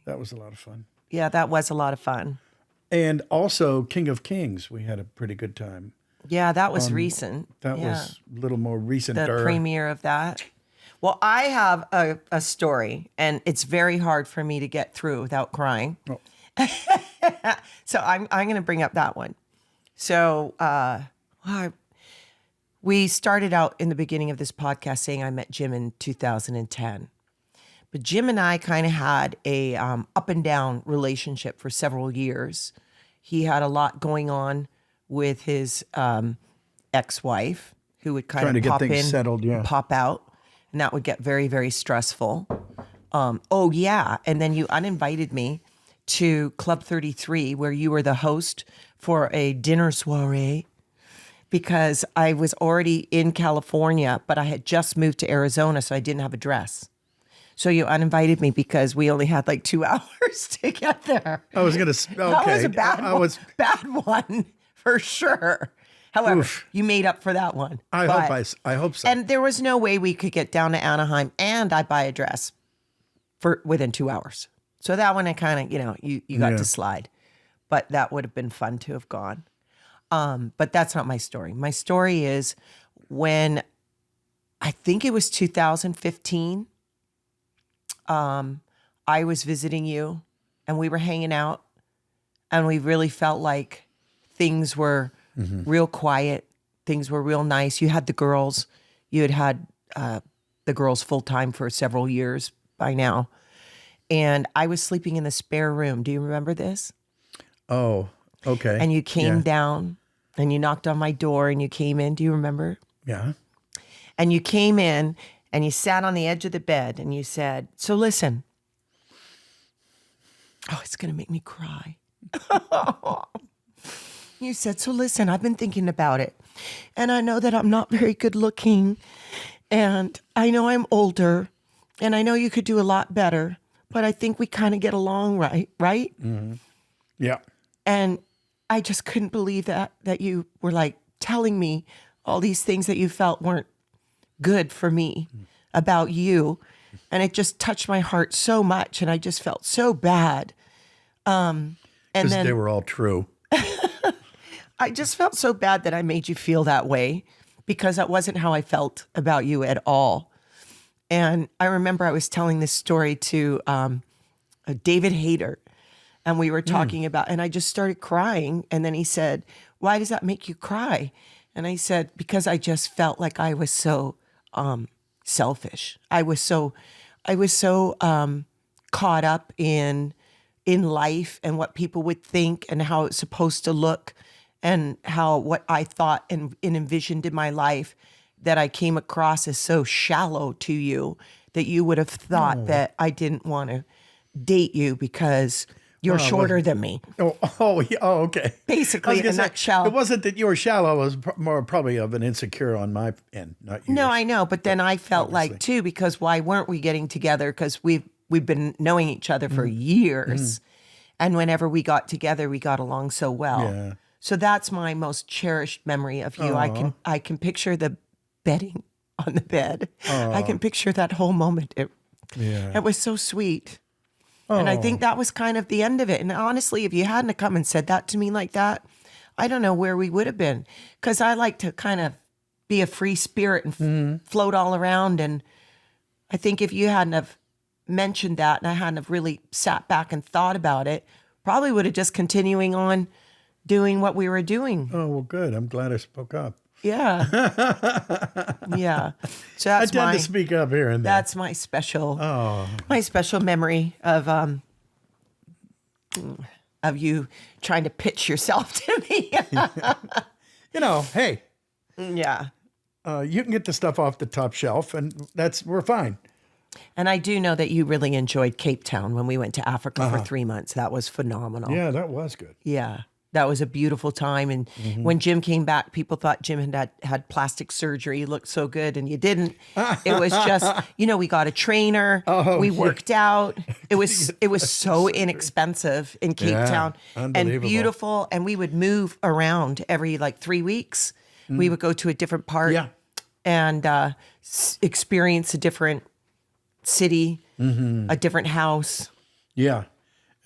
That was a lot of fun. Yeah, that was a lot of fun. And also King of Kings, we had a pretty good time. Yeah, that was recent. That was a little more recent. The premiere of that. Well, I have a story, and it's very hard for me to get through without crying. Oh. So I'm going to bring up that one. So we started out in the beginning of this podcast saying I met Jim in 2010. But Jim and I kind of had a up and down relationship for several years. He had a lot going on with his ex-wife, who would kind Trying of to get pop things in, settled, yeah. pop out, and that would get very, very stressful. Oh yeah, and then you uninvited me to Club 33, where you were the host for a dinner soiree, because I was already in California, but I had just moved to Arizona, so I didn't have a dress. So you uninvited me because we only had like 2 hours to get there. I was going to, okay. That was a bad one for sure. However, you made up for that one. I hope so. And there was no way we could get down to Anaheim and I'd buy a dress for within 2 hours. So that one, I kind of, you got to slide. But that would have been fun to have gone. But that's not my story. My story is when I think it was 2015, I was visiting you and we were hanging out and we really felt like things were real quiet. Things were real nice. You had the girls. You had the girls full time for several years by now. And I was sleeping in the spare room. Do you remember this? Oh, okay. And you came down and you knocked on my door and you came in. Do you remember? Yeah. And you came in and you sat on the edge of the bed and you said, so listen. Oh, it's going to make me cry. You said, so listen, I've been thinking about it. And I know that I'm not very good looking. And I know I'm older. And I know you could do a lot better. But I think we kind of get along right? Mm-hmm. Yeah. And I just couldn't believe that you were like telling me all these things that you felt weren't good for me about you. And it just touched my heart so much. And I just felt so bad. And then they were all true. I just felt so bad that I made you feel that way, because that wasn't how I felt about you at all. And I remember I was telling this story to David Hayter, and we were talking about, and I just started crying. And then he said, why does that make you cry? And I said, because I just felt like I was so selfish. I was so caught up in life and what people would think and how it's supposed to look and how what I thought and envisioned in my life, that I came across as so shallow to you that you would have thought that I didn't want to date you because you're shorter than me. Okay. Basically, in a nutshell. It wasn't that you were shallow. It was more probably of an insecure on my end, not yours. No, I know. But then I felt like, too, because why weren't we getting together? Because we've been knowing each other for years. And whenever we got together, we got along so well. Yeah. So that's my most cherished memory of you. I can picture the bedding on the bed. I can picture that whole moment. It was so sweet. And I think that was kind of the end of it. And honestly, if you hadn't come and said that to me like that, I don't know where we would have been, because I like to kind of be a free spirit and float all around. And I think if you hadn't have mentioned that and I hadn't have really sat back and thought about it, probably would have just continuing on doing what we were doing. Oh, well, good. I'm glad I spoke up. Yeah. Yeah. So I that's tend to speak up here and there. that's my special memory of you trying to pitch yourself to me. You know, hey, Yeah. you can get the stuff off the top shelf, and we're fine. And I do know that you really enjoyed Cape Town when we went to Africa for 3 months. That was phenomenal. Yeah, that was good. Yeah. That was a beautiful time. And when Jim came back, people thought Jim had plastic surgery. He looked so good, and you didn't. It was just, we got a trainer. We worked out. It was so inexpensive in Cape Town and beautiful. And we would move around every 3 weeks. We would go to a different part and experience a different city, a different house. Yeah.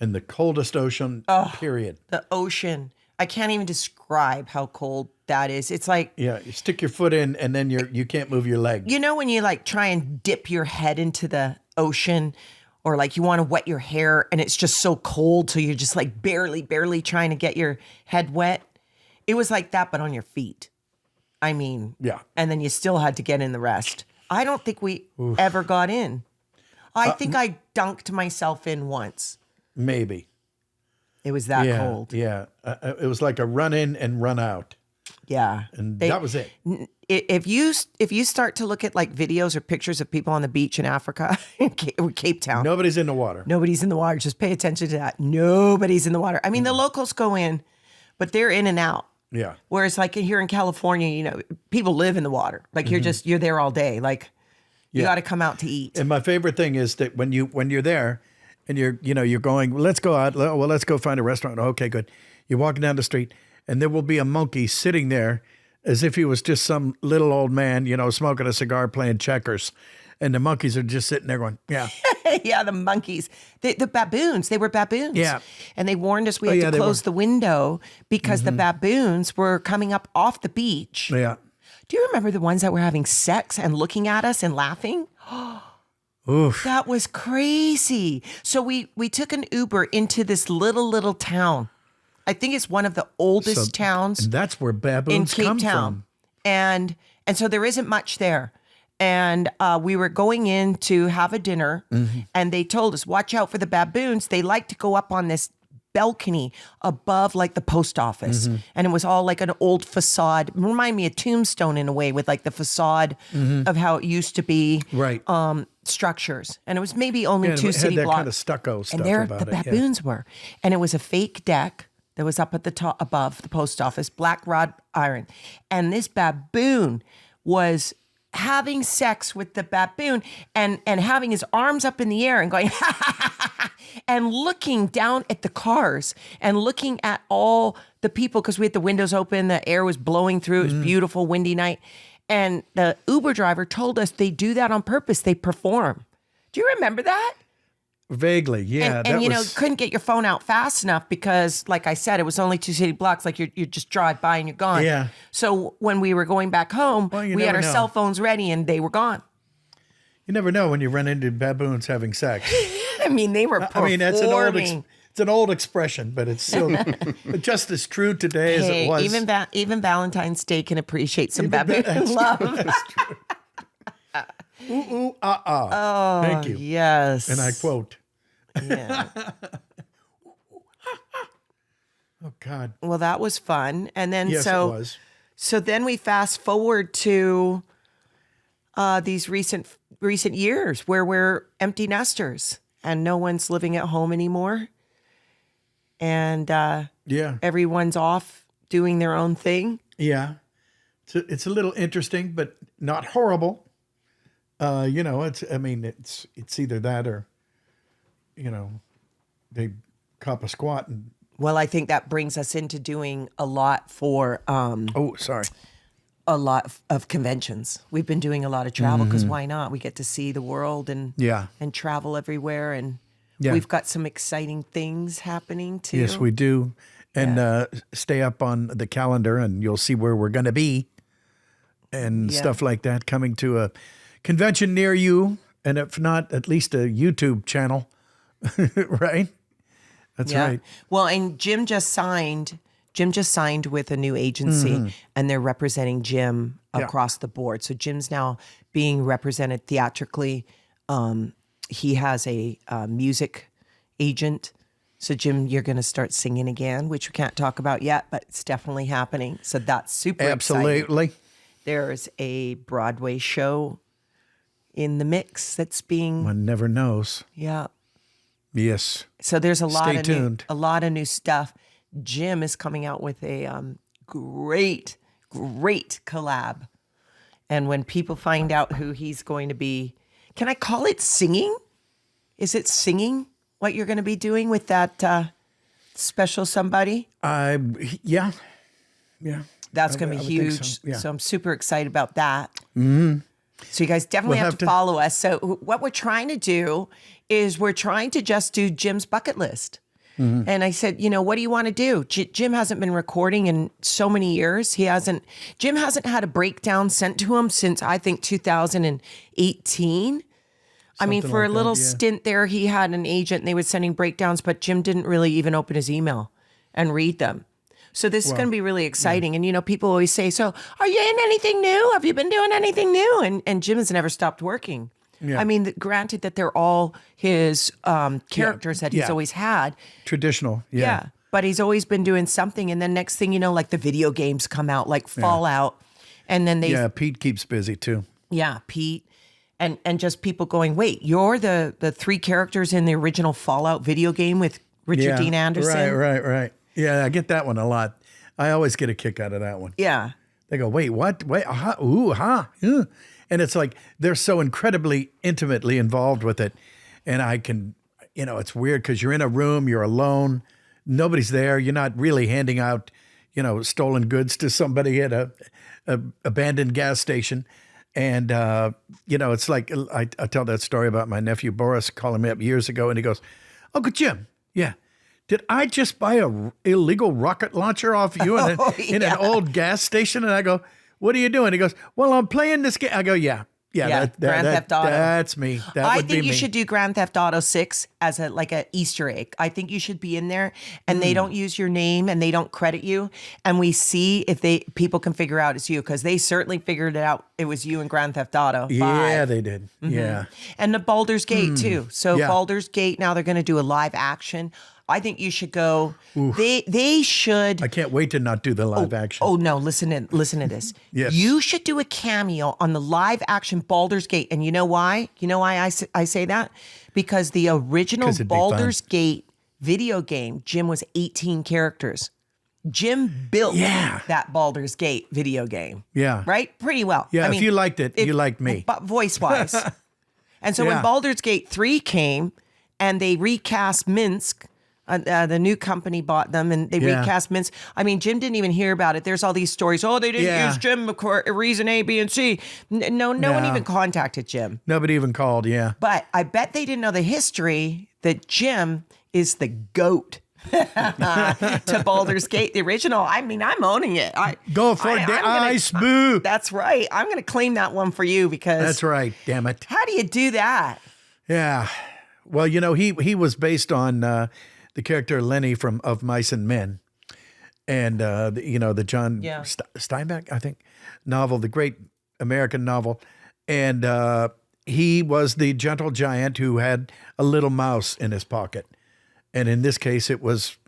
And the coldest ocean, period. The ocean. I can't even describe how cold that is. It's like, Yeah, you stick your foot in, and then you can't move your leg. when you try and dip your head into the ocean, or you want to wet your hair and it's just so cold, so you're just barely trying to get your head wet. It was like that, but on your feet. I mean, Yeah. And then you still had to get in the rest. I don't think we ever got in. I think I dunked myself in once. Maybe. It was that cold. Yeah. It was like a run in and run out. Yeah. And that was it. If you start to look at videos or pictures of people on the beach in Africa, Cape Town, Nobody's in the water. nobody's in the water. Just pay attention to that. Nobody's in the water. I mean, the locals go in, but they're in and out. Yeah. Whereas here in California, people live in the let's you're there all day. You got to come out to eat. And my favorite thing is that when you're there and you're going, let's go out. Well, let's go find a restaurant. Okay, good. You're walking down the street, and there will be a monkey sitting there as if he was just some little old man, smoking a cigar, playing checkers. And the monkeys are just sitting there going, yeah. Yeah, the monkeys. The baboons. They were baboons. Yeah. And they warned us we had to close the window because the baboons were coming up off the beach. Yeah. Do you remember the ones that were having sex and looking at us and laughing? Oof. That was crazy. So we took an Uber into this little town. I think it's one of the oldest towns And that's where in baboons Cape come Town. from. And so there isn't much there. And we were going in to have a dinner, and they told us, watch out for the baboons. They like to go up on this balcony above the post office. And it was all an old facade. Remind me of Tombstone in a way, with the facade of how it used to be. Right. Structures. And it was maybe only Yeah, two it had city that blocks. kind of stucco stuff And there about the it. Yeah. baboons were. And it was a fake deck that was up at the top above the post office, black wrought iron. And this baboon was having sex with the baboon and having his arms up in the air and going and looking down at the cars and looking at all the people, because we had the windows open, the air was blowing through, it was beautiful, windy night. And the Uber driver told us they do that on purpose. They perform. Do you remember that? Vaguely, yeah. And couldn't get your phone out fast enough because, like I said, it was only 2 city blocks. You just drive by and you're gone. Yeah. So when we were going back home, you we had never our know. cell phones ready and they were gone. You never know when you run into baboons having sex. I mean, they were performing. That's an old expression, but it's still just as true today as it was. Even Valentine's Day can appreciate some baboon love. That's true. Ooh, ah. Thank you. Yes. And I quote. Yeah. Oh God. Well, that was fun. And then Yes, it was. So then we fast forward to these recent years where we're empty nesters and no one's living at home anymore. And Yeah. everyone's off doing their own thing. Yeah. It's a little interesting, but not horrible. It's either that or, they cop a squat and. Well, I think that brings us into doing a lot for a lot of conventions. We've been doing a lot of travel because why not? We get to see the world and travel everywhere, and we've got some exciting things happening too. Yes, we do. and stay up on the calendar, and you'll see where we're going to be and stuff like that, coming to a convention near you, and if not, at least a YouTube channel, right? That's right. Well, and Jim just signed with a new agency, and they're representing Jim across the board. So Jim's now being represented theatrically. He has a music agent. So Jim, you're going to start singing again, which we can't talk about yet, but it's definitely happening. So that's super exciting. Absolutely. There's a Broadway show in the mix that's being. One never knows. Yeah. Yes. So there's a lot Stay of tuned. a lot of new stuff. Jim is coming out with a great collab. And when people find out who he's going to be, can I call it singing? Is it singing what you're going to be doing with that special somebody? Yeah. That's going to be I would think huge. so, yeah. So I'm super excited about that. Mm-hmm. So you guys definitely We'll have to follow us. So what we're trying to do is we're trying to just do Jim's bucket list. Mm-hmm. And I said, what do you want to do? Jim hasn't been recording in so many years. Jim hasn't had a breakdown sent to him since I think 2018. I mean, for a little stint there, he had an agent and they were sending breakdowns, but Jim didn't really even open his email and read them. So this is going to be really exciting. Yeah. And, people always say, so are you in anything new? Have you been doing anything new? And Jim has never stopped working. Yeah. I mean, granted that they're all his characters that he's always had. Traditional, yeah. But he's always been doing something. And then next thing you know, like the video games come out, like Fallout. And then they... Yeah, Pete keeps busy too. Yeah, Pete. And just people going, wait, you're the three characters in the original Fallout video game with Richard Dean Anderson? Right. Yeah, I get that one a lot. I always get a kick out of that one. Yeah. They go, wait, what? Wait, and it's like they're so incredibly intimately involved with it. And I can, it's weird because you're in a room, you're alone, nobody's there. You're not really handing out, stolen goods to somebody at a abandoned gas station. And, it's like I tell that story about my nephew Boris calling me up years ago, and he goes, Uncle Jim, did I just buy a illegal rocket launcher off you in an old gas station? And I go, what are you doing? He goes, well, I'm playing this game. I go, yeah, Grand Theft Auto. That's me. I think you should do Grand Theft Auto 6 as a Easter egg. I think you should be in there, and they don't use your name and they don't credit you, and we see if people can figure out it's you, because they certainly figured it out. It was you in Grand Theft Auto 5. Yeah, they did. Mm-hmm. Yeah, and the Baldur's Gate too. So Baldur's Gate, now they're going to do a live action. I think you should go. Oof. They should. I can't wait to not do the live action. Oh no! Listen to this. Yes. You should do a cameo on the live action Baldur's Gate, and you know why? You know why I say that? Because the original Baldur's Gate video game, Jim was 18 characters. Jim built that Baldur's Gate video game. Yeah. Right? Pretty well. Yeah. If you liked it, you liked me. But voice wise. And so when Baldur's Gate 3 came, and they recast Minsk. The new company bought them, and they recast Minsk. I mean, Jim didn't even hear about it. There's all these stories. Oh, they didn't use Jim for reason A, B, and C. No one even contacted Jim. Nobody even called, But I bet they didn't know the history that Jim is the GOAT to Baldur's Gate, the original. I mean, I'm owning it. Go for the ice, boo. That's right. I'm going to claim that one for you because... That's right, damn it. How do you do that? Yeah. Well, he was based on... the character Lenny from Of Mice and Men, and the John Steinbeck, I think, novel, the great American novel, and he was the gentle giant who had a little mouse in his pocket, and in this case, it was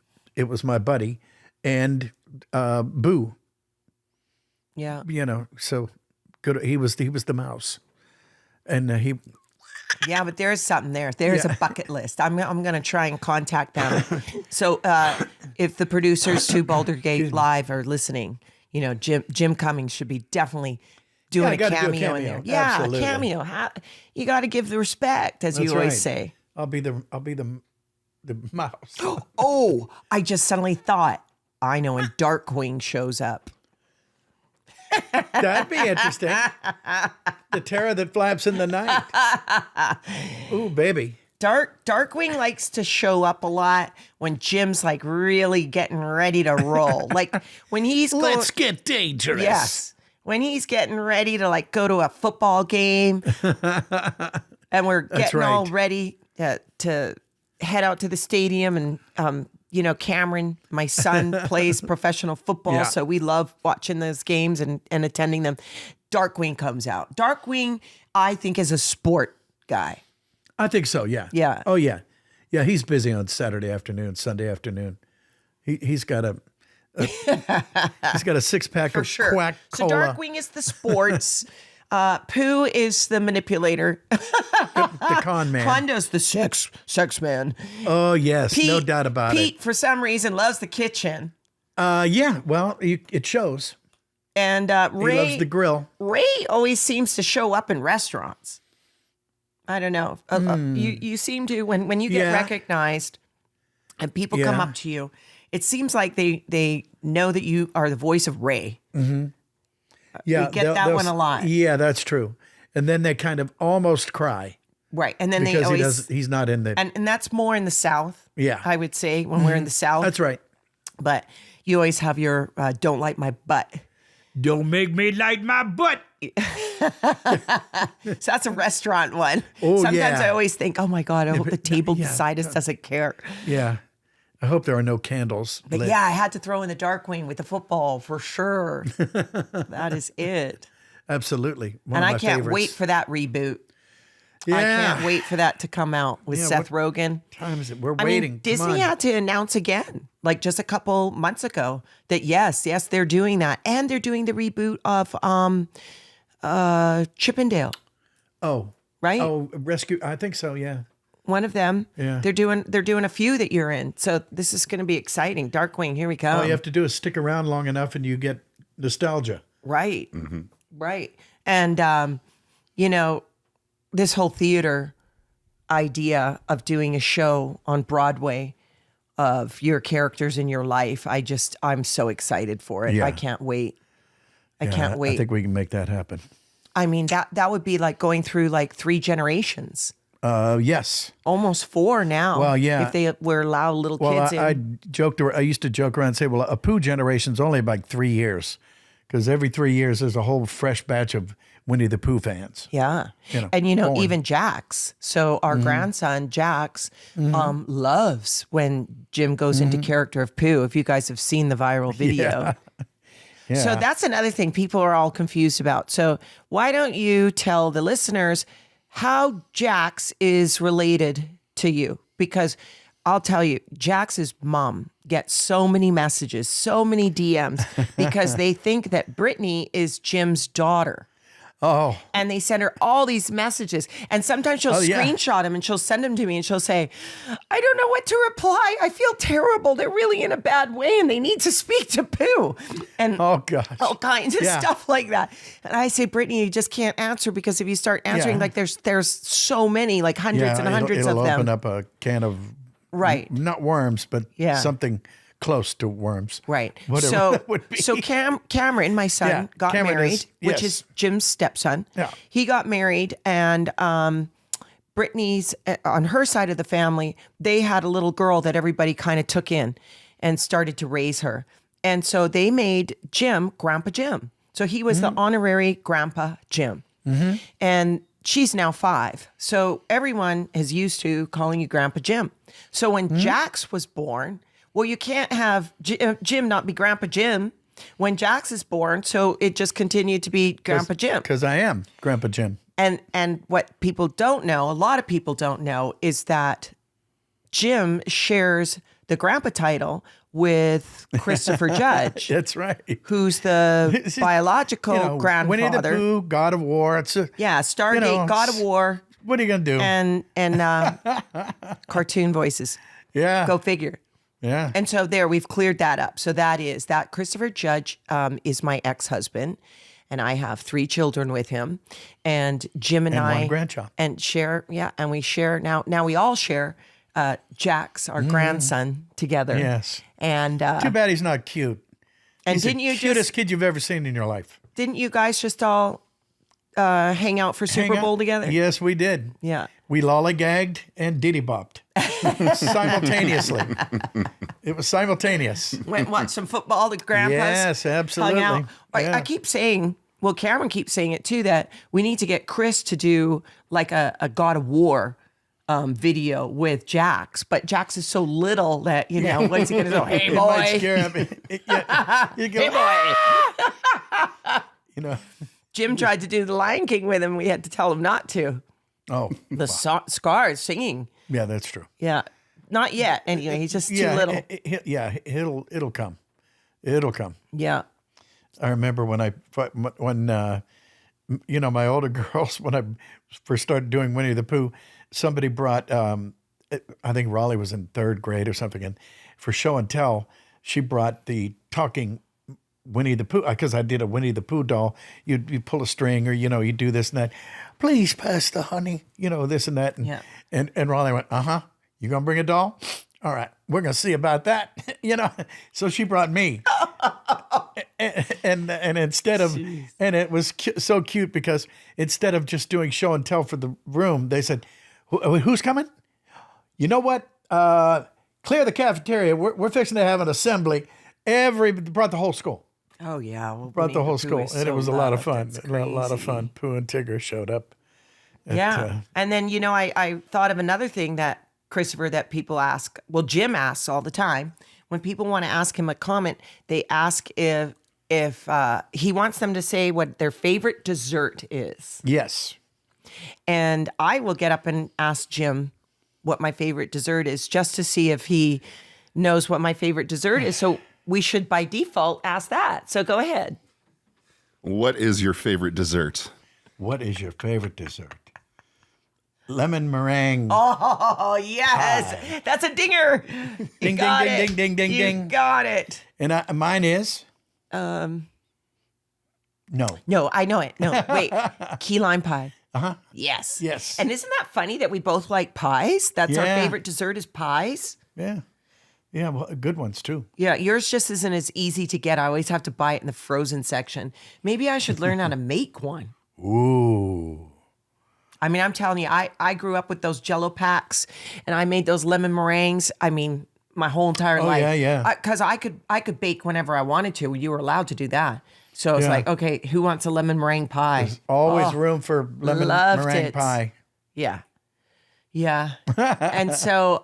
my buddy, and Boo. Yeah, so good. He was the mouse, and he. Yeah, but there's something there. There's a bucket list. I'm going to try and contact them. So if the producers to Baldur's Gate Live are listening, Jim Cummings should be definitely doing a cameo in there. Yeah, absolutely. A cameo. You got to give the respect, as you always say. I'll be the mouse. Oh, I just suddenly thought, I know when Darkwing shows up. That'd be interesting. The terror that flaps in the night. Ooh, baby. Darkwing likes to show up a lot when Jim's like really getting ready to roll. Like when he's Let's get dangerous. Yes. When he's getting ready to like go to a football game and we're getting all ready to head out to the stadium and Cameron, my son, plays professional football, so we love watching those games and attending them. Darkwing comes out. Darkwing, I think, is a sport guy. I think so, yeah. Yeah. Oh, yeah. Yeah, he's busy on Saturday afternoon, Sunday afternoon. He's got a six-pack of quack So cola. Darkwing is the sports. Pooh is the manipulator. The con man. Honda's the sex man. Oh, yes, no doubt about it. Pete, for some reason, loves the kitchen. Yeah, well, it shows. And Ray He loves the grill. Ray always seems to show up in restaurants. I don't know. You seem to when you get recognized and people come up to you, it seems like they know that you are the voice of Ray. Mm-hmm. Yeah, we get that one a lot. Yeah, that's true. And then they kind of almost cry. Right. And then because they always he's not in the and that's more in the South. Yeah. I would say when we're in the South. That's right. But you always have your don't like my butt. Don't make me like my butt. So that's a restaurant one. Oh, Sometimes yeah. I always think, oh my God, I hope the table beside us doesn't care. Yeah. I hope there are no candles. But lit. yeah, I had to throw in the Darkwing with the football for sure. That is it. Absolutely. One And of I my can't favorites. wait for that reboot. Yeah. I can't wait for that to come out with Seth Rogen. Time is it? We're I waiting. mean, Come Disney on. had to announce again, like just a couple months ago, that yes, they're doing that. And they're doing the reboot of Chippendale. Oh. Right? Oh, rescue. I think so, yeah. One of them. Yeah. They're doing a few that you're in. So this is going to be exciting. Darkwing, here we come. All you have to do is stick around long enough and you get nostalgia. Right. Right. And, this whole theater idea of doing a show on Broadway of your characters in your life, I'm so excited for it. Yeah. I can't wait. I can't wait. I think we can make that happen. I mean, that would be like going through like 3 generations. Yes. Almost 4 now. Well, yeah. If they were allowed little kids in. I used to joke around and say, well, a Pooh generation's only like 3 years. Because every 3 years there's a whole fresh batch of Winnie the Pooh fans. Yeah. born. Even Jax. So our grandson, Jax, loves when Jim goes into character of Pooh, if you guys have seen the viral video. Yeah. So that's another thing people are all confused about. So why don't you tell the listeners how Jax is related to you? Because I'll tell you, Jax's mom gets so many messages, so many DMs, because they think that Brittany is Jim's daughter. Oh. And they send her all these messages. And sometimes she'll screenshot them and she'll send them to me and she'll say, I don't know what to reply. I feel terrible. They're really in a bad way and they need to speak to Pooh. And Oh, gosh. all kinds of stuff like that. And I say, Brittany, you just can't answer because if you start answering, like there's so many, like hundreds and hundreds it'll of them. open up a can of, Right. not worms, but Yeah. something close to worms. Right. Whatever so, that would be. So Cameron, my son, Yeah, got Cameron married, is- which yes. is Jim's stepson. Yeah. He got married, and Brittany's on her side of the family, they had a little girl that everybody kind of took in and started to raise her. And so they made Jim Grandpa Jim. So he was the honorary Grandpa Jim. And she's now 5. So everyone is used to calling you Grandpa Jim. So when Jax was born, well, you can't have Jim not be Grandpa Jim when Jax is born. So it just continued to be Grandpa Jim. Because I am Grandpa Jim. And what people don't know, a lot of people don't know, is that Jim shares the grandpa title with Christopher Judge, That's right. who's the biological grandfather. Winnie the Pooh, God of War. It's a, Stargate, God of War, what are you going to do? and cartoon voices. yeah. Go figure. Yeah. And so there, we've cleared that up. So that Christopher Judge is my ex-husband, and I have 3 children with him. And Jim and I one grandchild. and we share now we all share Jax, our grandson, together. Yes. And Too bad he's not cute. and He's didn't the you cutest kid you've ever seen in your life. didn't you guys just all hang out for Super Hang out. Bowl together? Yes, we did. Yeah. We lollygagged and diddy-bopped simultaneously. It was simultaneous. Went and watched some football at Grandpa's. Yes, absolutely. Hung out. Yeah. I keep saying, well, Cameron keeps saying it too, that we need to get Chris to do like a God of War video with Jax. But Jax is so little that, you know, what's he going to do? Hey, It might boy. scare him. Yeah, you go, Hey, boy. you know. Jim tried to do the Lion King with him. We had to tell him not to. Oh, The Scars singing. yeah, that's true. Yeah. Not yet. Anyway, he's just too little. It'll come. It'll come. Yeah. I remember when you know, my older girls, when I first started doing Winnie the Pooh, somebody brought, I think Raleigh was in 3rd grade or something, and for show and tell, she brought the talking Winnie the Pooh, because I did a Winnie the Pooh doll. You pull a string, or, you know, you do this and that. Please pass the honey, you know, this and that. And, Yeah. and Raleigh went, you gonna bring a doll? All right, we're gonna see about that, you know. So she brought me, and instead of, and it was so cute because instead of just doing show and tell for the room, they said, "Who's coming? You know what? Clear the cafeteria. We're fixing to have an assembly. Brought the whole school. Oh, yeah. Well, Brought the Winnie whole Pooh school, is and it so was a lot of fun. loved. It's A lot of crazy. fun. Pooh and Tigger showed up. Yeah. And then, you know, I thought of another thing that Christopher, that people ask. Well, Jim asks all the time. When people want to ask him a comment, they ask if he wants them to say what their favorite dessert is. Yes. And I will get up and ask Jim what my favorite dessert is, just to see if he knows what my favorite dessert is. So we should, by default, ask that. So go ahead. What is your favorite dessert? What is your favorite dessert? Lemon meringue. Oh, yes. That's a dinger. You Ding, got ding, it. ding, ding, ding, You ding. got it. And mine is no. No, I know it. No, wait. Key lime pie. Yes. Yes. And isn't that funny that we both like pies? That's our Yeah. favorite dessert is pies. Yeah. Yeah, well, good ones too. Yeah, yours just isn't as easy to get. I always have to buy it in the frozen section. Maybe I should learn how to make one. Ooh. I mean, I'm telling you, I grew up with those Jell-O packs, and I made those lemon meringues. I mean, my whole entire life. yeah. Because I could bake whenever I wanted to. You were allowed to do that. So it's Yeah. like, okay, who wants a lemon meringue pie? There's always Oh, room for lemon loved meringue it. pie. Yeah. Yeah. And so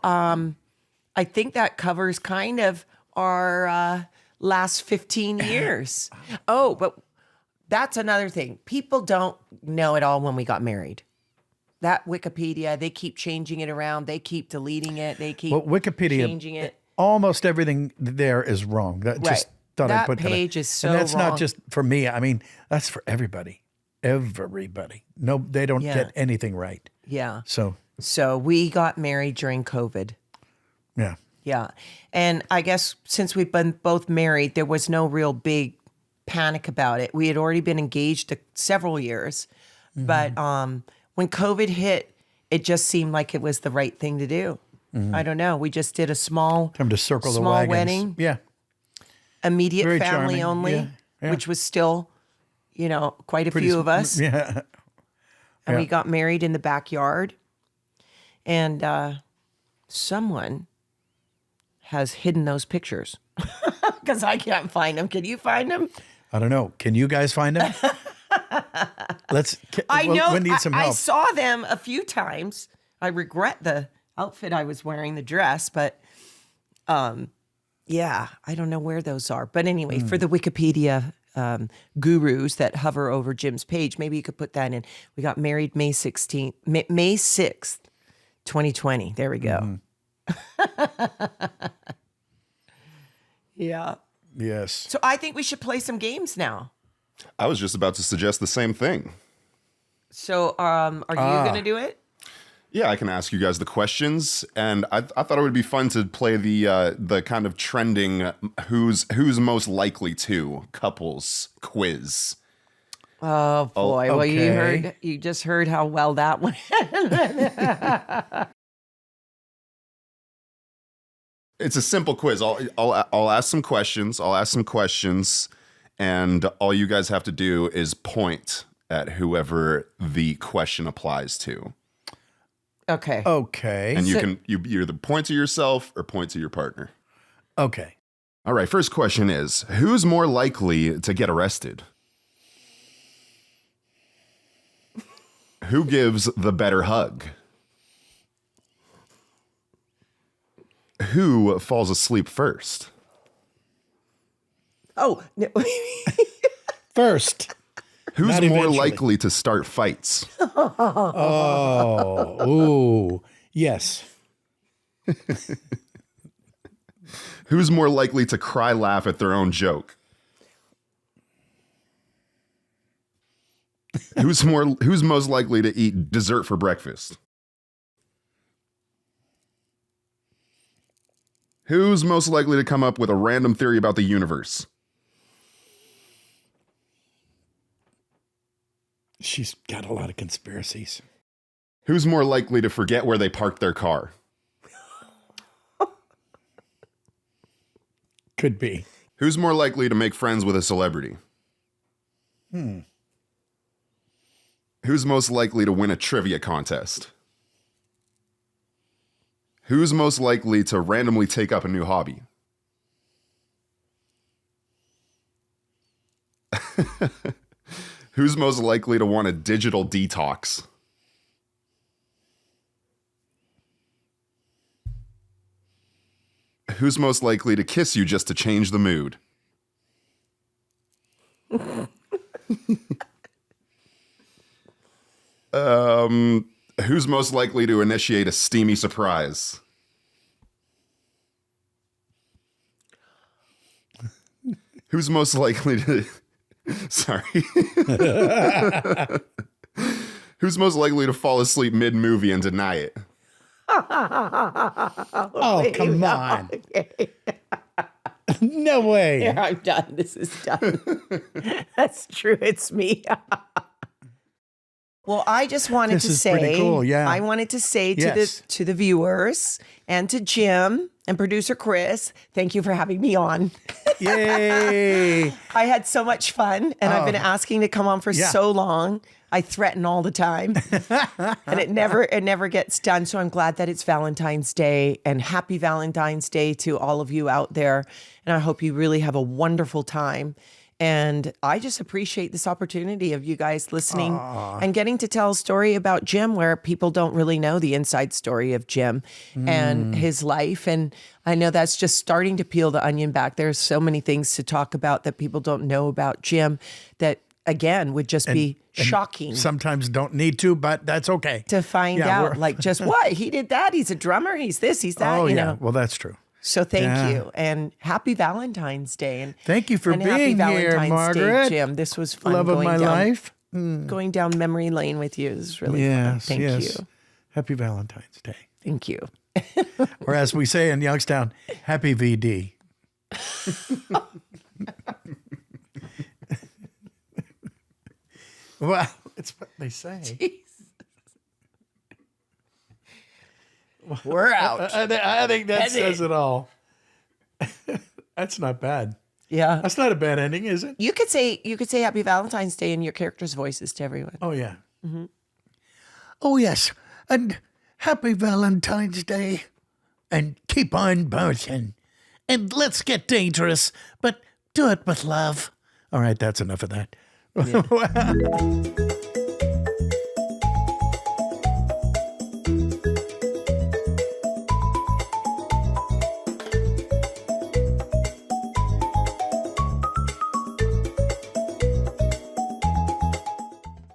I think that covers kind of our last 15 years. Oh, but that's another thing. People don't know it all when we got married. That Wikipedia, they keep changing it around. They keep deleting it. They keep Well, Wikipedia, changing it. almost everything there is wrong. That just Right. thought I'd That put page is so and that's wrong. not just for me. I mean, that's for everybody. Everybody. No, they don't Yeah. get anything right. Yeah. So, So we got married during COVID. yeah. Yeah. And I guess since we've been both married, there was no real big panic about it. We had already been engaged several years. Mm-hmm. But when COVID hit, it just seemed like it was the right thing to do. I don't know. We just did a small, Time to circle the small wagons. wedding, Yeah. immediate Very family charming. only, Yeah. Yeah. which was still, you know, quite a few of us. Yeah. And we Yeah. got married in the backyard. And someone has hidden those pictures because I can't find them. Can you find them? I don't know. Can you guys find them? I know. We need some I help. saw them a few times. I regret the outfit I was wearing, the dress, but yeah, I don't know where those are. But anyway, for the Wikipedia gurus that hover over Jim's page, maybe you could put that in. We got married May 6th, 2020. There we go. Yeah. Yes. So I think we should play some games now. I was just about to suggest the same thing. So are you going to do it? Yeah, I can ask you guys the questions, and I thought it would be fun to play the kind of trending who's most likely to couples quiz. Oh boy! Well, okay. you just heard how well that went. It's a simple quiz. I'll ask some questions. And all you guys have to do is point at whoever the question applies to. Okay. Okay. And you either point to yourself or point to your partner. Okay. All right, first question is, who's more likely to get arrested? Who gives the better hug? Who falls asleep first? Oh, no. First. Who's Not more eventually. likely to start fights? Oh. Ooh. Yes. Who's more likely to cry laugh at their own joke? Who's most likely to eat dessert for breakfast? Who's most likely to come up with a random theory about the universe? She's got a lot of conspiracies. Who's more likely to forget where they parked their car? Could be. Who's more likely to make friends with a celebrity? Who's most likely to win a trivia contest? Who's most likely to randomly take up a new hobby? Who's most likely to want a digital detox? Who's most likely to kiss you just to change the mood? Who's most likely to initiate a steamy surprise? Who's most likely to... Sorry. Who's most likely to fall asleep mid-movie and deny it? Oh, come on. No way. Here, I'm done. This is done. That's true. It's me. Well, I just wanted This to is say, pretty cool, yeah. I wanted to say to Yes. the viewers and to Jim and producer Chris, thank you for having me on. Yay. I had so much fun, and I've been asking to come on for Yeah. so long. I threaten all the time, and it never gets done. So I'm glad that it's Valentine's Day, and happy Valentine's Day to all of you out there. And I hope you really have a wonderful time. And I just appreciate this opportunity of you guys listening and getting to tell a story about Jim where people don't really know the inside story of Jim and his life. And I know that's just starting to peel the onion back. There's so many things to talk about that people don't know about Jim that, again, would just be shocking Sometimes don't need to, but that's okay. to find Yeah, out. Like, just what? He did that. He's a drummer. He's this. He's that. Oh, you yeah. know. Well, that's true. So thank Yeah. you, and happy Valentine's Day, and Thank you for and happy being here, Valentine's Margaret. Day, Jim. This was fun. Love of going my down, life. Going down memory lane with you. This is really fun. Yes, Thank yes. you. Happy Valentine's Day. Thank you. Or as we say in Youngstown, happy VD. Well, it's what they say. We're out. I think that That's says it. it all. That's not bad. Yeah. That's not a bad ending, is it? You could say happy Valentine's Day in your characters' voices to everyone. Oh, yeah. Oh, yes. And happy Valentine's Day. And keep on bouncing. And let's get dangerous, but do it with love. All right, that's enough of that.